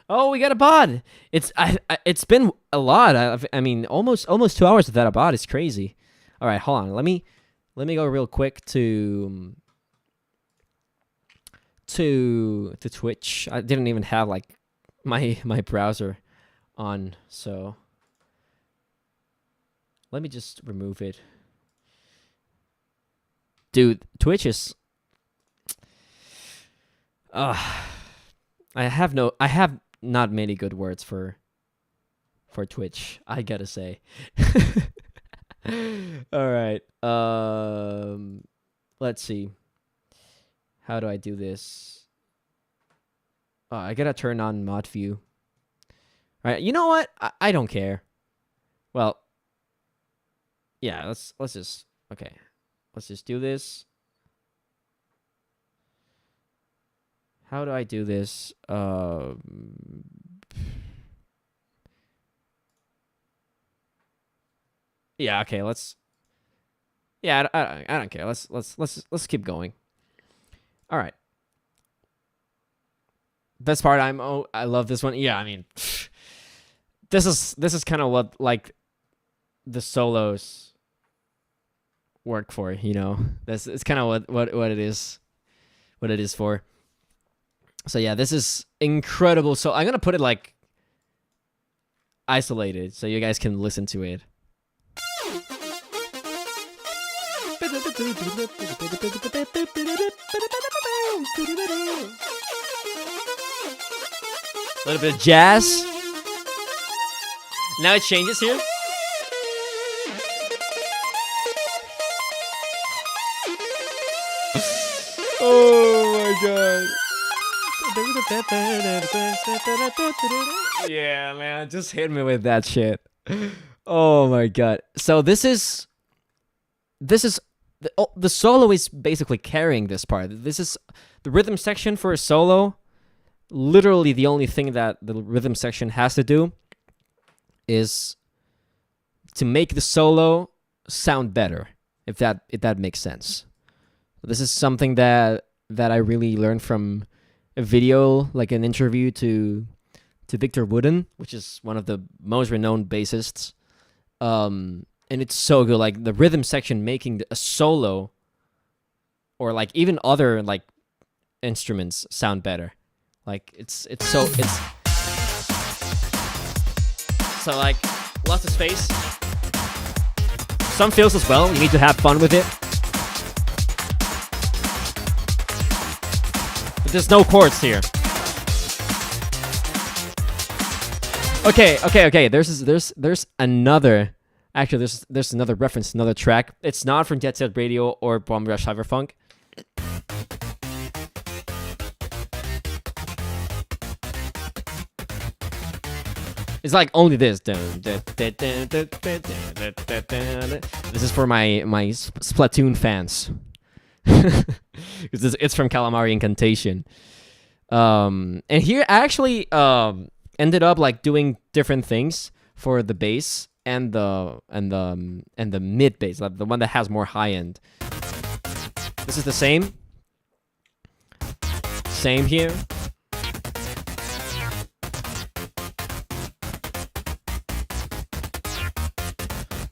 Oh, we got a bod. It's been a lot. I mean, almost 2 hours without a bod is crazy. All right, hold on. Let me go real quick to Twitch. I didn't even have like my browser on, so let me just remove it. Dude, Twitch is I have not many good words for Twitch, I gotta say. All right. Let's see. How do I do this? Oh, I gotta turn on mod view. All right. You know what? I don't care. Well, yeah. Let's just do this. How do I do this? Yeah, okay, yeah, I don't care. Let's keep going. All right. Best part, I love this one. Yeah, I mean, this is kind of what like the solos work for, you know. It's kind of what it is for. So yeah, this is incredible. So I'm gonna put it like isolated so you guys can listen to it. A little bit of jazz. Now it changes here. Oh my god. Yeah, man, just hit me with that shit. Oh my god. So this is the solo is basically carrying this part. This is the rhythm section for a solo. Literally the only thing that the rhythm section has to do is to make the solo sound better, if that makes sense. This is something that I really learned from a video, like an interview to Victor Wooden, which is one of the most renowned bassists. And it's so good. Like the rhythm section making a solo, or like even other like instruments sound better. Like it's so like lots of space. Some fills as well. You need to have fun with it. But there's no chords here. Okay. There's another. Actually, there's another reference, another track. It's not from Jet Set Radio or Bomb Rush Cyberfunk. It's like only this. This is for my Splatoon fans. It's from Calamari Incantation. And here I actually ended up like doing different things for the bass. and the mid bass, like the one that has more high end. This is the same. Same here.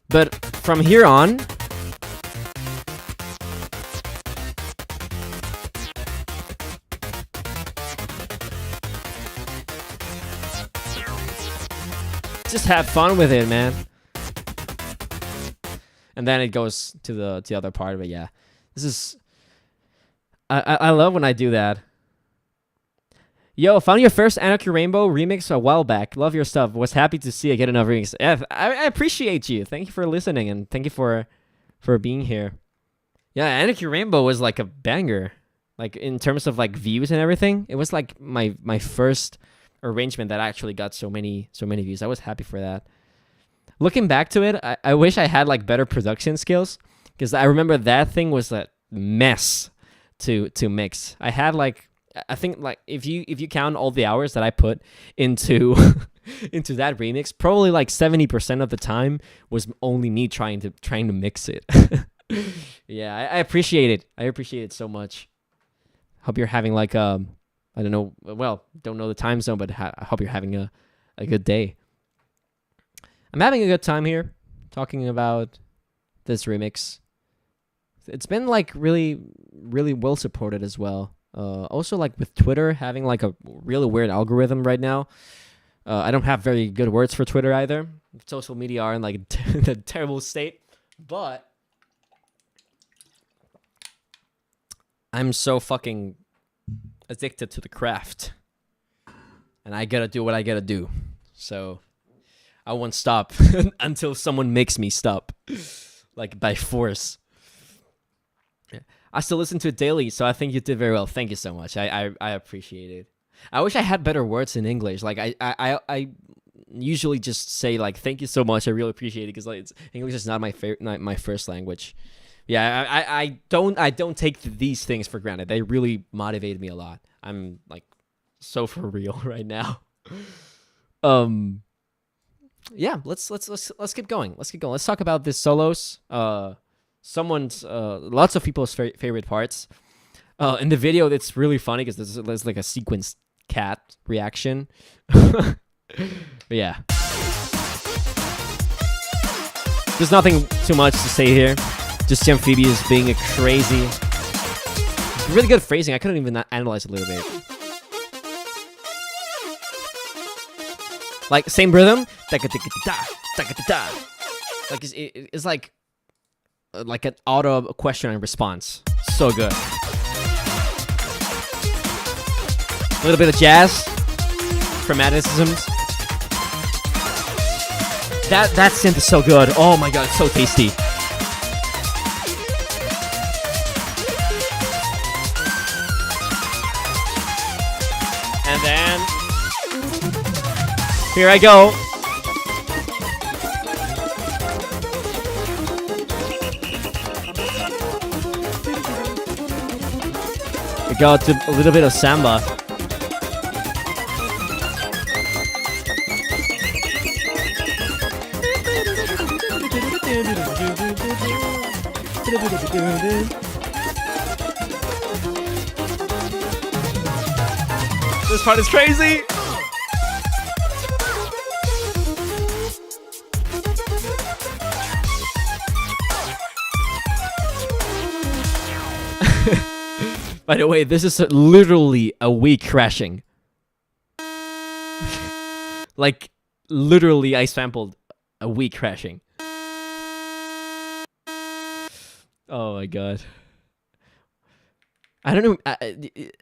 But from here on, just have fun with it, man. And then it goes to the other part. But yeah, this is I love when I do that. Yo, found your first Anarchy Rainbow remix a while back. Love your stuff. Was happy to see I get another remix. Yeah, I appreciate you. Thank you for listening, and thank you for being here. Yeah, Anarchy Rainbow was like a banger. Like in terms of like views and everything, it was like my first arrangement that actually got so many views. I was happy for that. Looking back to it, I wish I had like better production skills, because I remember that thing was a mess to mix. I had like, I think like if you count all the hours that I put into into that remix, probably like 70% of the time was only me trying to mix it. Yeah, I appreciate it. I appreciate it so much. Hope you're having like I don't know, well, don't know the time zone, but I hope you're having a good day. I'm having a good time here talking about this remix. It's been like really well supported as well. Also, like with Twitter having like a really weird algorithm right now. I don't have very good words for Twitter either. Social media are in like a terrible state. But I'm so fucking addicted to the craft. And I gotta do what I gotta do. So I won't stop until someone makes me stop. Like by force. I still listen to it daily, so I think you did very well. Thank you so much. I appreciate it. I wish I had better words in English. Like I usually just say like thank you so much. I really appreciate it, because like English is not my first language. Yeah, I don't take these things for granted. They really motivate me a lot. I'm like so for real right now. Yeah, let's keep going. Let's keep going. Let's talk about this solos. Lots of people's favorite parts. In the video, it's really funny because there's like a sequenced cat reaction. But yeah, there's nothing too much to say here. Just Amphibious being a crazy, really good phrasing. I couldn't even analyze it a little bit. Like same rhythm, like it's like an auto question and response. So good. A little bit of jazz, chromaticisms. That synth is so good. Oh my god, it's so tasty. And then here I go. We got a little bit of samba. This part is crazy. By the way, this is literally a weak crashing. Like, literally, I sampled a weak crashing. Oh my god. I don't know.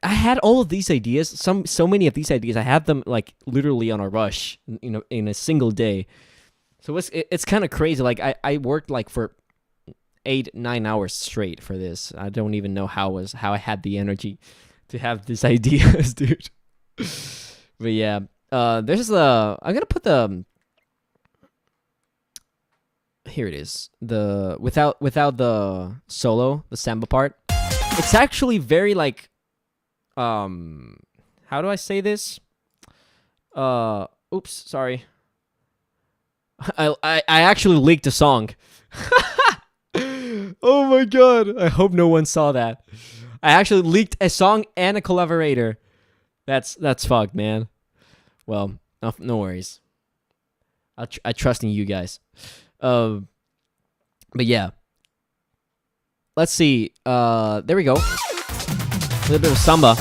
I had all of these ideas. So many of these ideas. I had them like literally on a rush, you know, in a single day. So it's kind of crazy. Like I worked like for 8-9 hours straight for this. I don't even know how I had the energy to have these ideas, dude. But yeah, there's I'm gonna put the. Here it is. The without the solo, the samba part. It's actually very like, how do I say this? Oops, sorry. I actually leaked a song. Oh my god! I hope no one saw that. I actually leaked a song and a collaborator. That's fucked, man. Well, no worries. I trust in you guys. But yeah. Let's see. There we go. A little bit of samba.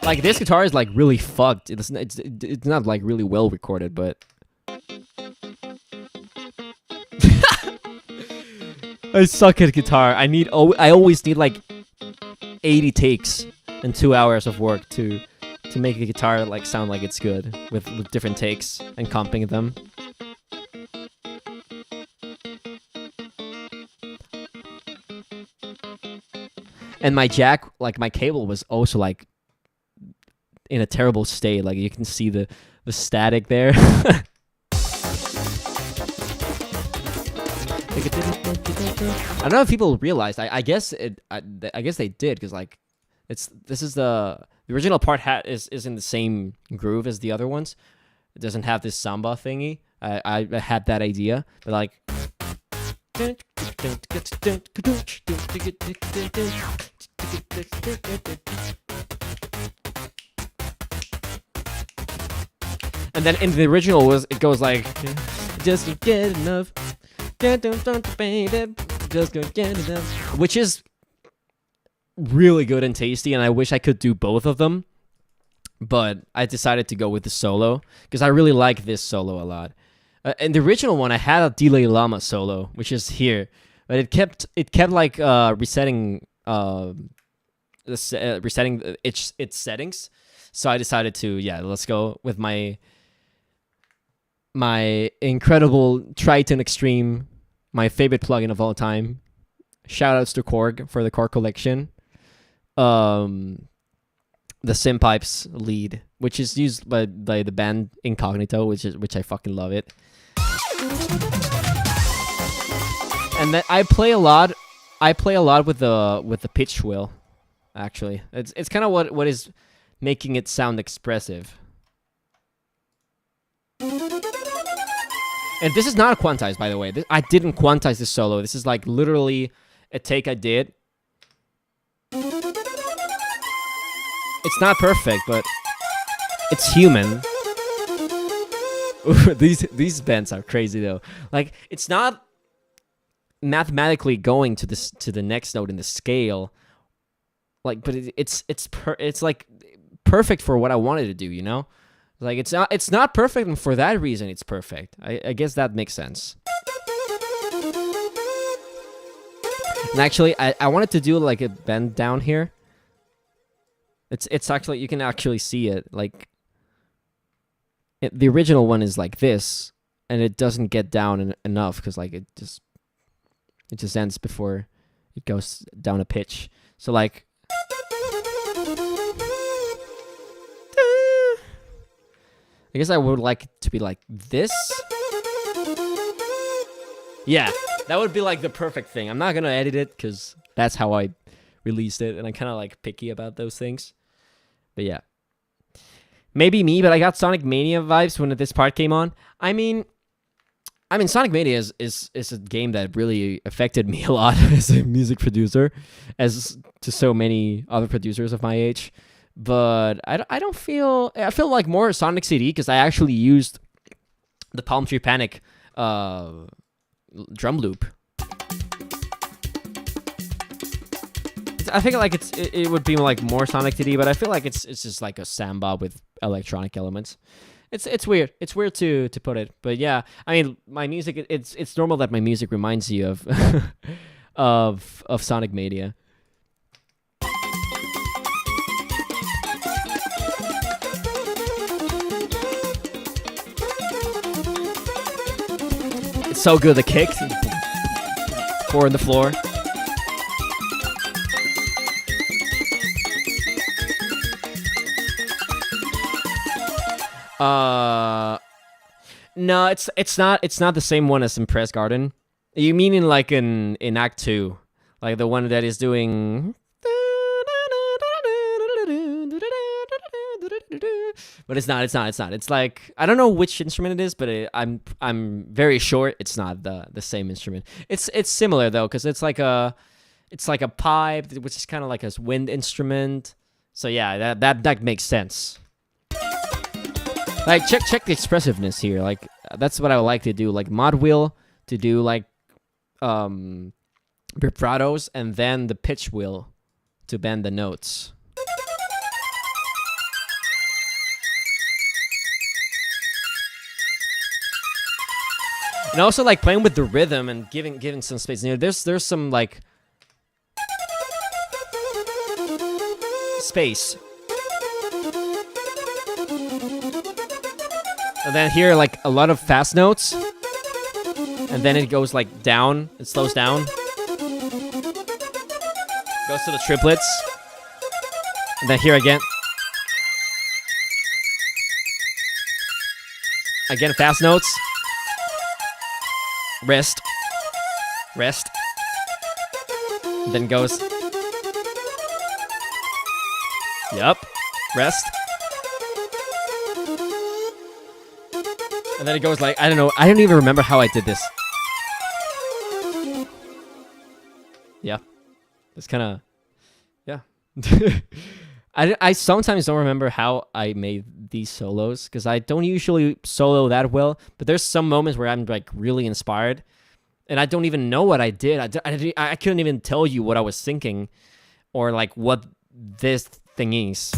Like, this guitar is like really fucked. It's not like really well recorded, but I suck at guitar. I always need like 80 takes and 2 hours of work to make a guitar like sound like it's good with different takes and comping them. And my jack, like my cable was also like in a terrible state. Like, you can see the static there. I don't know if people realized. I guess I guess they did, because like this is the original part is in the same groove as the other ones. It doesn't have this samba thingy. I had that idea, but like. And then in the original it goes like, just don't get enough, baby, just don't get enough, which is really good and tasty, and I wish I could do both of them, but I decided to go with the solo because I really like this solo a lot. In the original one, I had a delay llama solo, which is here, but it kept like resetting resetting its settings. So I decided to, let's go with my incredible Triton Extreme, my favorite plugin of all time. Shoutouts to Korg for the Korg collection. The Synpipes lead, which is used by the band Incognito, which I fucking love it. And then I play a lot with the pitch wheel. Actually, it's kind of what is making it sound expressive. And this is not quantized, by the way. I didn't quantize this solo. This is like literally a take I did. It's not perfect, but it's human. Ooh, these bends are crazy though. Like, it's not mathematically going to the next note in the scale. Like, but it's like perfect for what I wanted to do, you know? Like, it's not perfect, and for that reason it's perfect. I guess that makes sense. And actually, I wanted to do like a bend down here. It's actually, you can actually see it. Like, the original one is like this, and it doesn't get down enough because like it just ends before it goes down a pitch. So like, I guess I would like it to be like this. Yeah, that would be like the perfect thing. I'm not gonna edit it because that's how I released it, and I'm kind of like picky about those things. But yeah, maybe me, but I got Sonic Mania vibes when this part came on. I mean, Sonic Mania is a game that really affected me a lot as a music producer, as to so many other producers of my age. But I feel like more Sonic CD because I actually used the Palm Tree Panic drum loop. I think like it would be like more Sonic CD, but I feel like it's just like a samba with electronic elements. It's weird. It's weird to put it, but yeah. I mean, my music. It's normal that my music reminds you of of Sonic Mania. It's so good. The kick, 4 on the floor. No, it's not the same one as Impress Garden. You mean in Act 2, like the one that is doing But it's not. It's not. It's not. It's like I don't know which instrument it is, but I'm very sure it's not the same instrument. It's similar though, because it's like a pipe, which is kind of like a wind instrument. So yeah, that makes sense. Like check the expressiveness here. Like that's what I would like to do. Like mod wheel to do like vibratos, and then the pitch wheel to bend the notes. And also like playing with the rhythm and giving some space. You know, there's some like space. And then here like a lot of fast notes. And then it goes like down, it slows down. Goes to the triplets. And then here again. Again, fast notes. Rest. Rest. Then goes. Yup. Rest. And then it goes like, I don't know. I don't even remember how I did this. Yeah. It's kind of... Yeah. I sometimes don't remember how I made these solos, because I don't usually solo that well, but there's some moments where I'm like really inspired, and I don't even know what I did. I couldn't even tell you what I was thinking, or like what this thing is.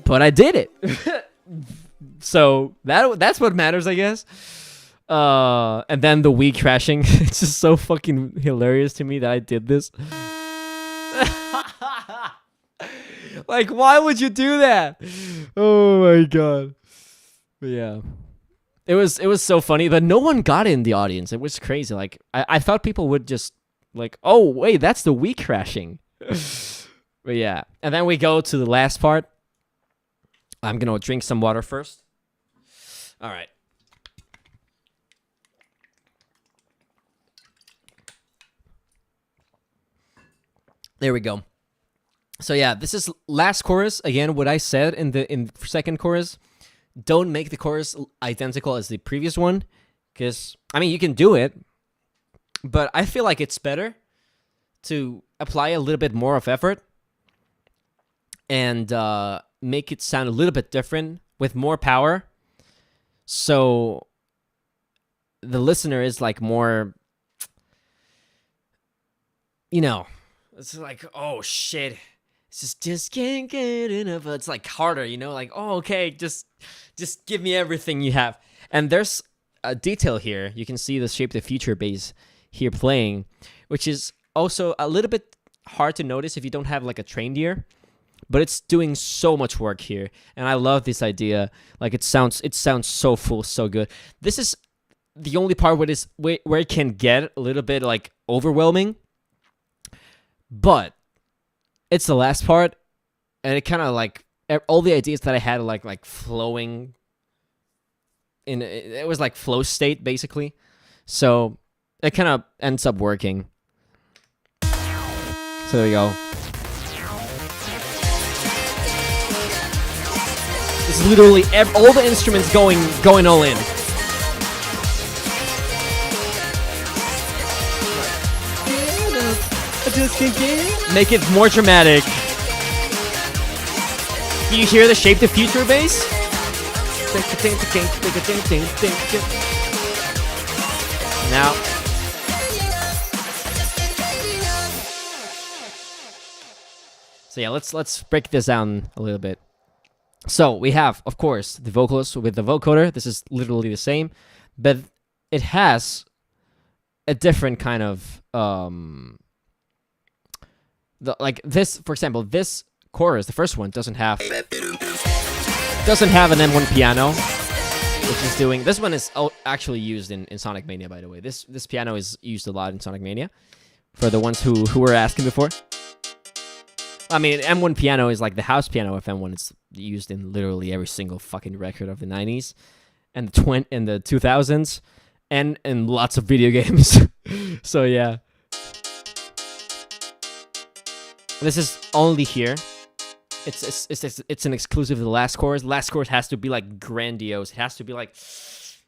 But I did it. So that's what matters, I guess. And then the Wii crashing. It's just so fucking hilarious to me that I did this. Like, why would you do that? Oh my god. But yeah. It was so funny, but no one got it in the audience. It was crazy. Like, I thought people would just like, oh wait, that's the Wii crashing. But yeah. And then we go to the last part. I'm gonna drink some water first. Alright. There we go. So yeah, this is last chorus. Again, what I said in the second chorus. Don't make the chorus identical as the previous one, because I mean you can do it, but I feel like it's better to apply a little bit more of effort and make it sound a little bit different with more power, so the listener is like more, you know, it's like, oh shit, just can't get enough. It's like harder, you know, like, oh okay, just give me everything you have. And there's a detail here. You can see the Shape the Future bass here playing, which is also a little bit hard to notice if you don't have like a trained ear, but it's doing so much work here, and I love this idea. Like it sounds so full, so good. This is the only part where it can get a little bit like overwhelming, but it's the last part, and it kind of like all the ideas that I had like flowing in. It was like flow state basically, so it kind of ends up working. So there we go. This is literally all the instruments going all in. Make it more dramatic. Do you hear the Shape the Future bass? Now. So yeah, let's break this down a little bit. So we have, of course, the vocals with the vocoder. This is literally the same, but it has a different kind of like this, for example, this chorus, the first one, doesn't have an M1 piano, which is doing. This one is actually used in Sonic Mania, by the way. This piano is used a lot in Sonic Mania, for the ones who were asking before. I mean, M1 piano is like the house piano of M1. It's used in literally every single fucking record of the 90s and the 2000s and in lots of video games. So yeah. This is only here. It's an exclusive to the last chorus. The last chorus has to be like grandiose. It has to be like,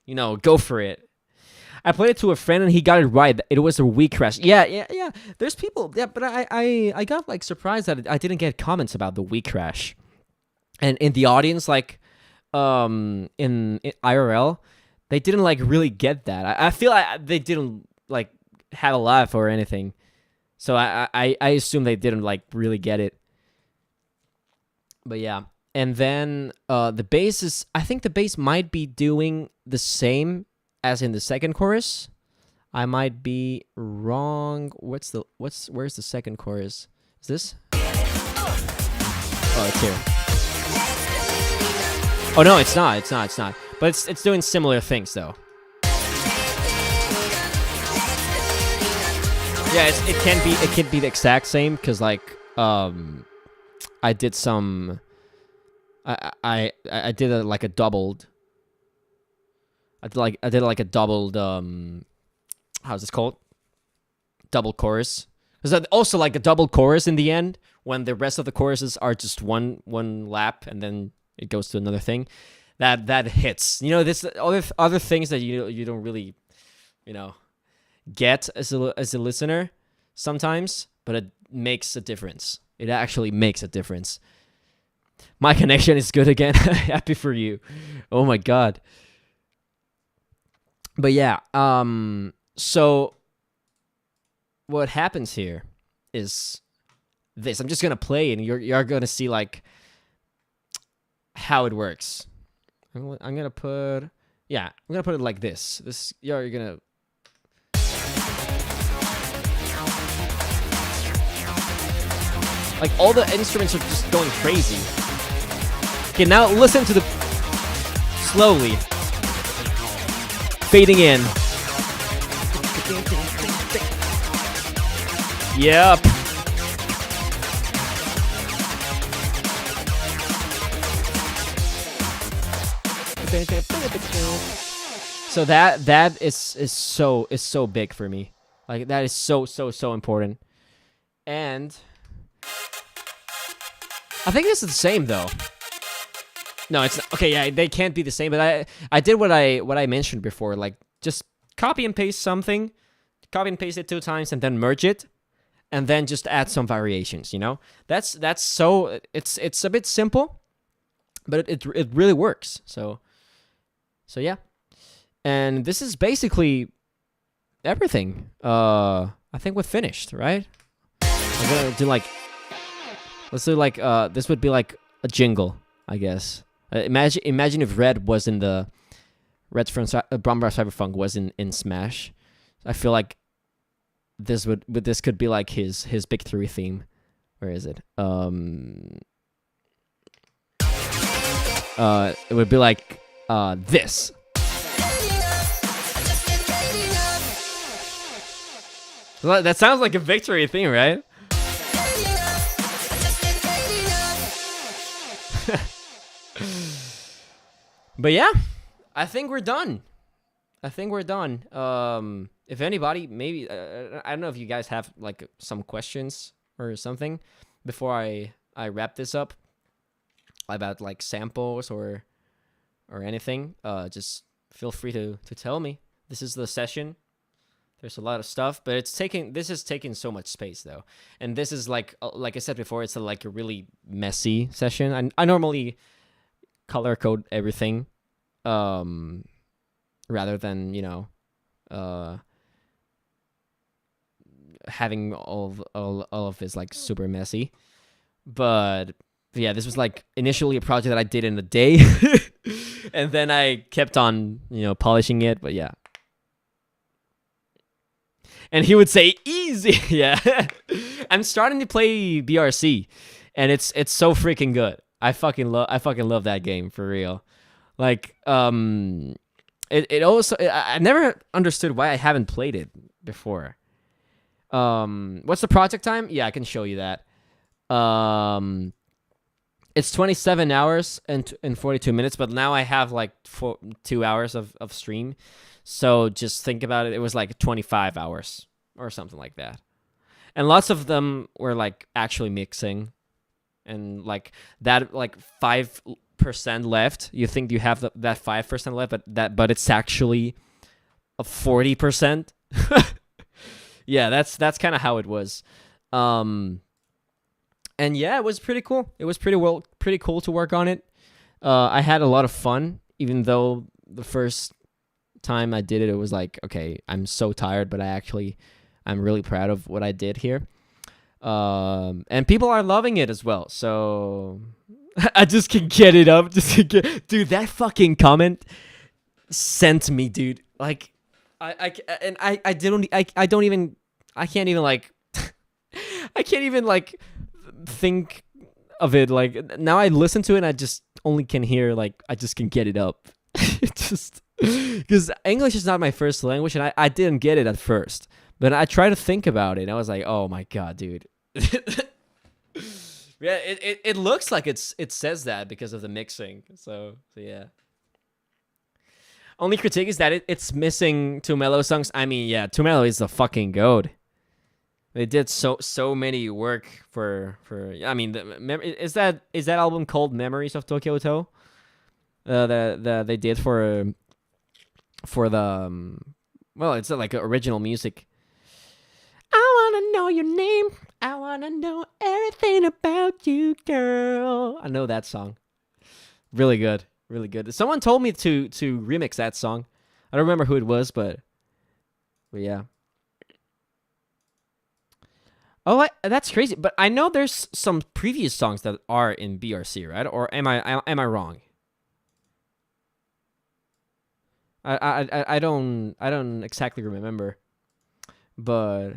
you know, go for it. I played it to a friend and he got it right. It was a weak crash. Yeah. There's people. Yeah, but I got like surprised that I didn't get comments about the weak crash. And in the audience, like, in IRL, they didn't like really get that. I feel like they didn't like have a laugh or anything. So I assume they didn't like really get it. But yeah. And then the bass is, I think the bass might be doing the same as in the second chorus. I might be wrong. Where's the second chorus? Is this? Oh, it's here. Oh no, it's not. But it's doing similar things though. Yeah, it can be the exact same because like I did some I did like a doubled. I did like a doubled how's this called? Double chorus. There's also like a double chorus in the end when the rest of the choruses are just one lap and then it goes to another thing. That hits. You know, this other things that you don't really, you know, get as a listener sometimes, but it makes a difference. It actually makes a difference. My connection is good again. Happy for you. Oh my god. But yeah, so what happens here is this. I'm just gonna play and you're gonna see like how it works. I'm gonna put it like this. You're gonna like all the instruments are just going crazy. Okay, now listen to the slowly fading in. Yep. So that is so big for me. Like that is so important. And I think this is the same though. No, it's not. Okay, yeah, they can't be the same, but I did what I mentioned before, like just copy and paste something, copy and paste it 2 times and then merge it and then just add some variations, you know? That's so it's a bit simple, but it really works. So yeah. And this is basically everything. I think we're finished, right? I'm gonna do like, let's do like this would be like a jingle, I guess. Imagine if Red was in the Red from Brombar Cyberpunk was in Smash. I feel like this could be like his Big 3 theme. Where is it? It would be like this. That sounds like a victory theme, right? But yeah, I think we're done. If anybody, maybe I don't know if you guys have like some questions or something before I wrap this up about like samples or anything. Just feel free to tell me. This is the session. There's a lot of stuff, but this is taking so much space though, and this is like I said before, it's like a really messy session. I normally color code everything, rather than, you know, having all of this like super messy. But yeah, this was like initially a project that I did in a day, and then I kept on, you know, polishing it. But yeah. And he would say easy. Yeah. I'm starting to play BRC and it's so freaking good. I fucking love that game for real. Like it also I never understood why I haven't played it before. What's the project time? Yeah, I can show you that. It's 27 hours and 42 minutes, but now I have like 2 hours of stream. So just think about it. It was like 25 hours or something like that. and lots of them were like actually mixing, and like that like 5% left. You think you have that 5% left, but it's actually a 40%. Yeah, that's kind of how it was. And yeah, it was pretty cool. It was pretty cool to work on it. I had a lot of fun, even though the first time I did it, it was like, okay, I'm so tired, but I'm really proud of what I did here. And people are loving it as well. So I just can get it up. Dude, that fucking comment sent me, dude. Like, I can't even like I can't even like think of it. Like, now I listen to it and I just only can hear, like, I just can get it up. Just because English is not my first language, and I didn't get it at first, but I tried to think about it and I was like, oh my god, dude. Yeah, it looks like it says that because of the mixing. So yeah. Only critique is that it's missing Too Mellow songs. I mean, yeah, Too Mellow is the fucking goat. They did so many work for. I mean, is that album called Memories of Tokyo To? That they did for the well, it's like original music. I wanna know your name. I wanna know everything about you, girl. I know that song. Really good. Really good. Someone told me to remix that song. I don't remember who it was, but yeah. Oh, that's crazy. But I know there's some previous songs that are in BRC, right? Or am I wrong? I don't exactly remember. But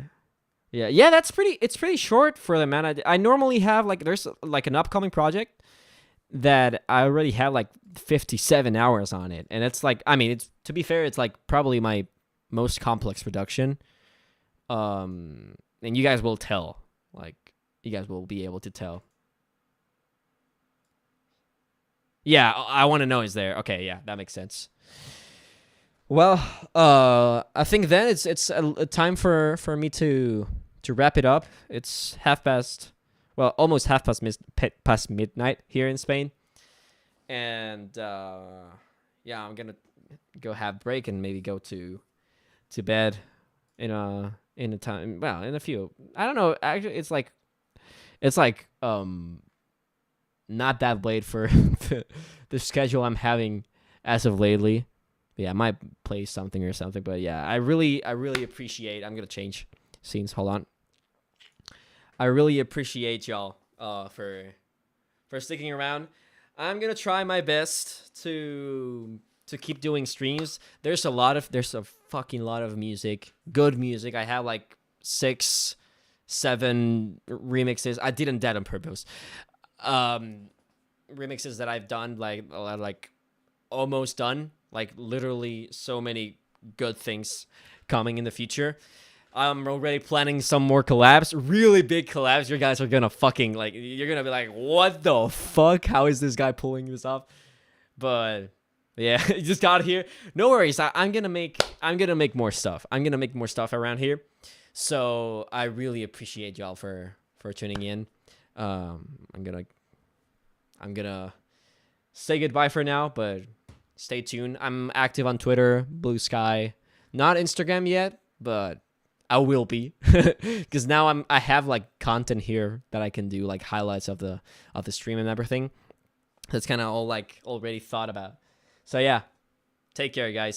yeah, it's pretty short for the man. I normally have like, there's like an upcoming project that I already have like 57 hours on it, and it's like, I mean, it's, to be fair, it's like probably my most complex production. And you guys will tell, like, you guys will be able to tell. Yeah, I want to know is there. Okay, yeah, that makes sense. Well, I think then it's a time for me to wrap it up. It's almost past midnight here in Spain, and yeah, I'm gonna go have break and maybe go to bed in a time. Well, in a few. I don't know. Actually, it's like not that late for the schedule I'm having as of lately. Yeah, I might play something or something, but yeah, I really appreciate. I'm gonna change scenes. Hold on. I really appreciate y'all for sticking around. I'm gonna try my best to keep doing streams. There's a fucking lot of music, good music. I have like 6, 7 remixes. I didn't that on purpose. Remixes that I've done, like almost done. Like, literally so many good things coming in the future. I'm already planning some more collabs, really big collabs. You guys are gonna fucking, like, you're gonna be like, what the fuck? How is this guy pulling this off? But yeah, you just got here. No worries. I'm gonna make more stuff. I'm gonna make more stuff around here. So I really appreciate y'all for tuning in. I'm gonna say goodbye for now, but stay tuned. I'm active on Twitter, Blue Sky, not Instagram yet, but I will be, because now I have like content here that I can do, like highlights of the stream and everything. That's kind of all like already thought about. So yeah, take care, guys.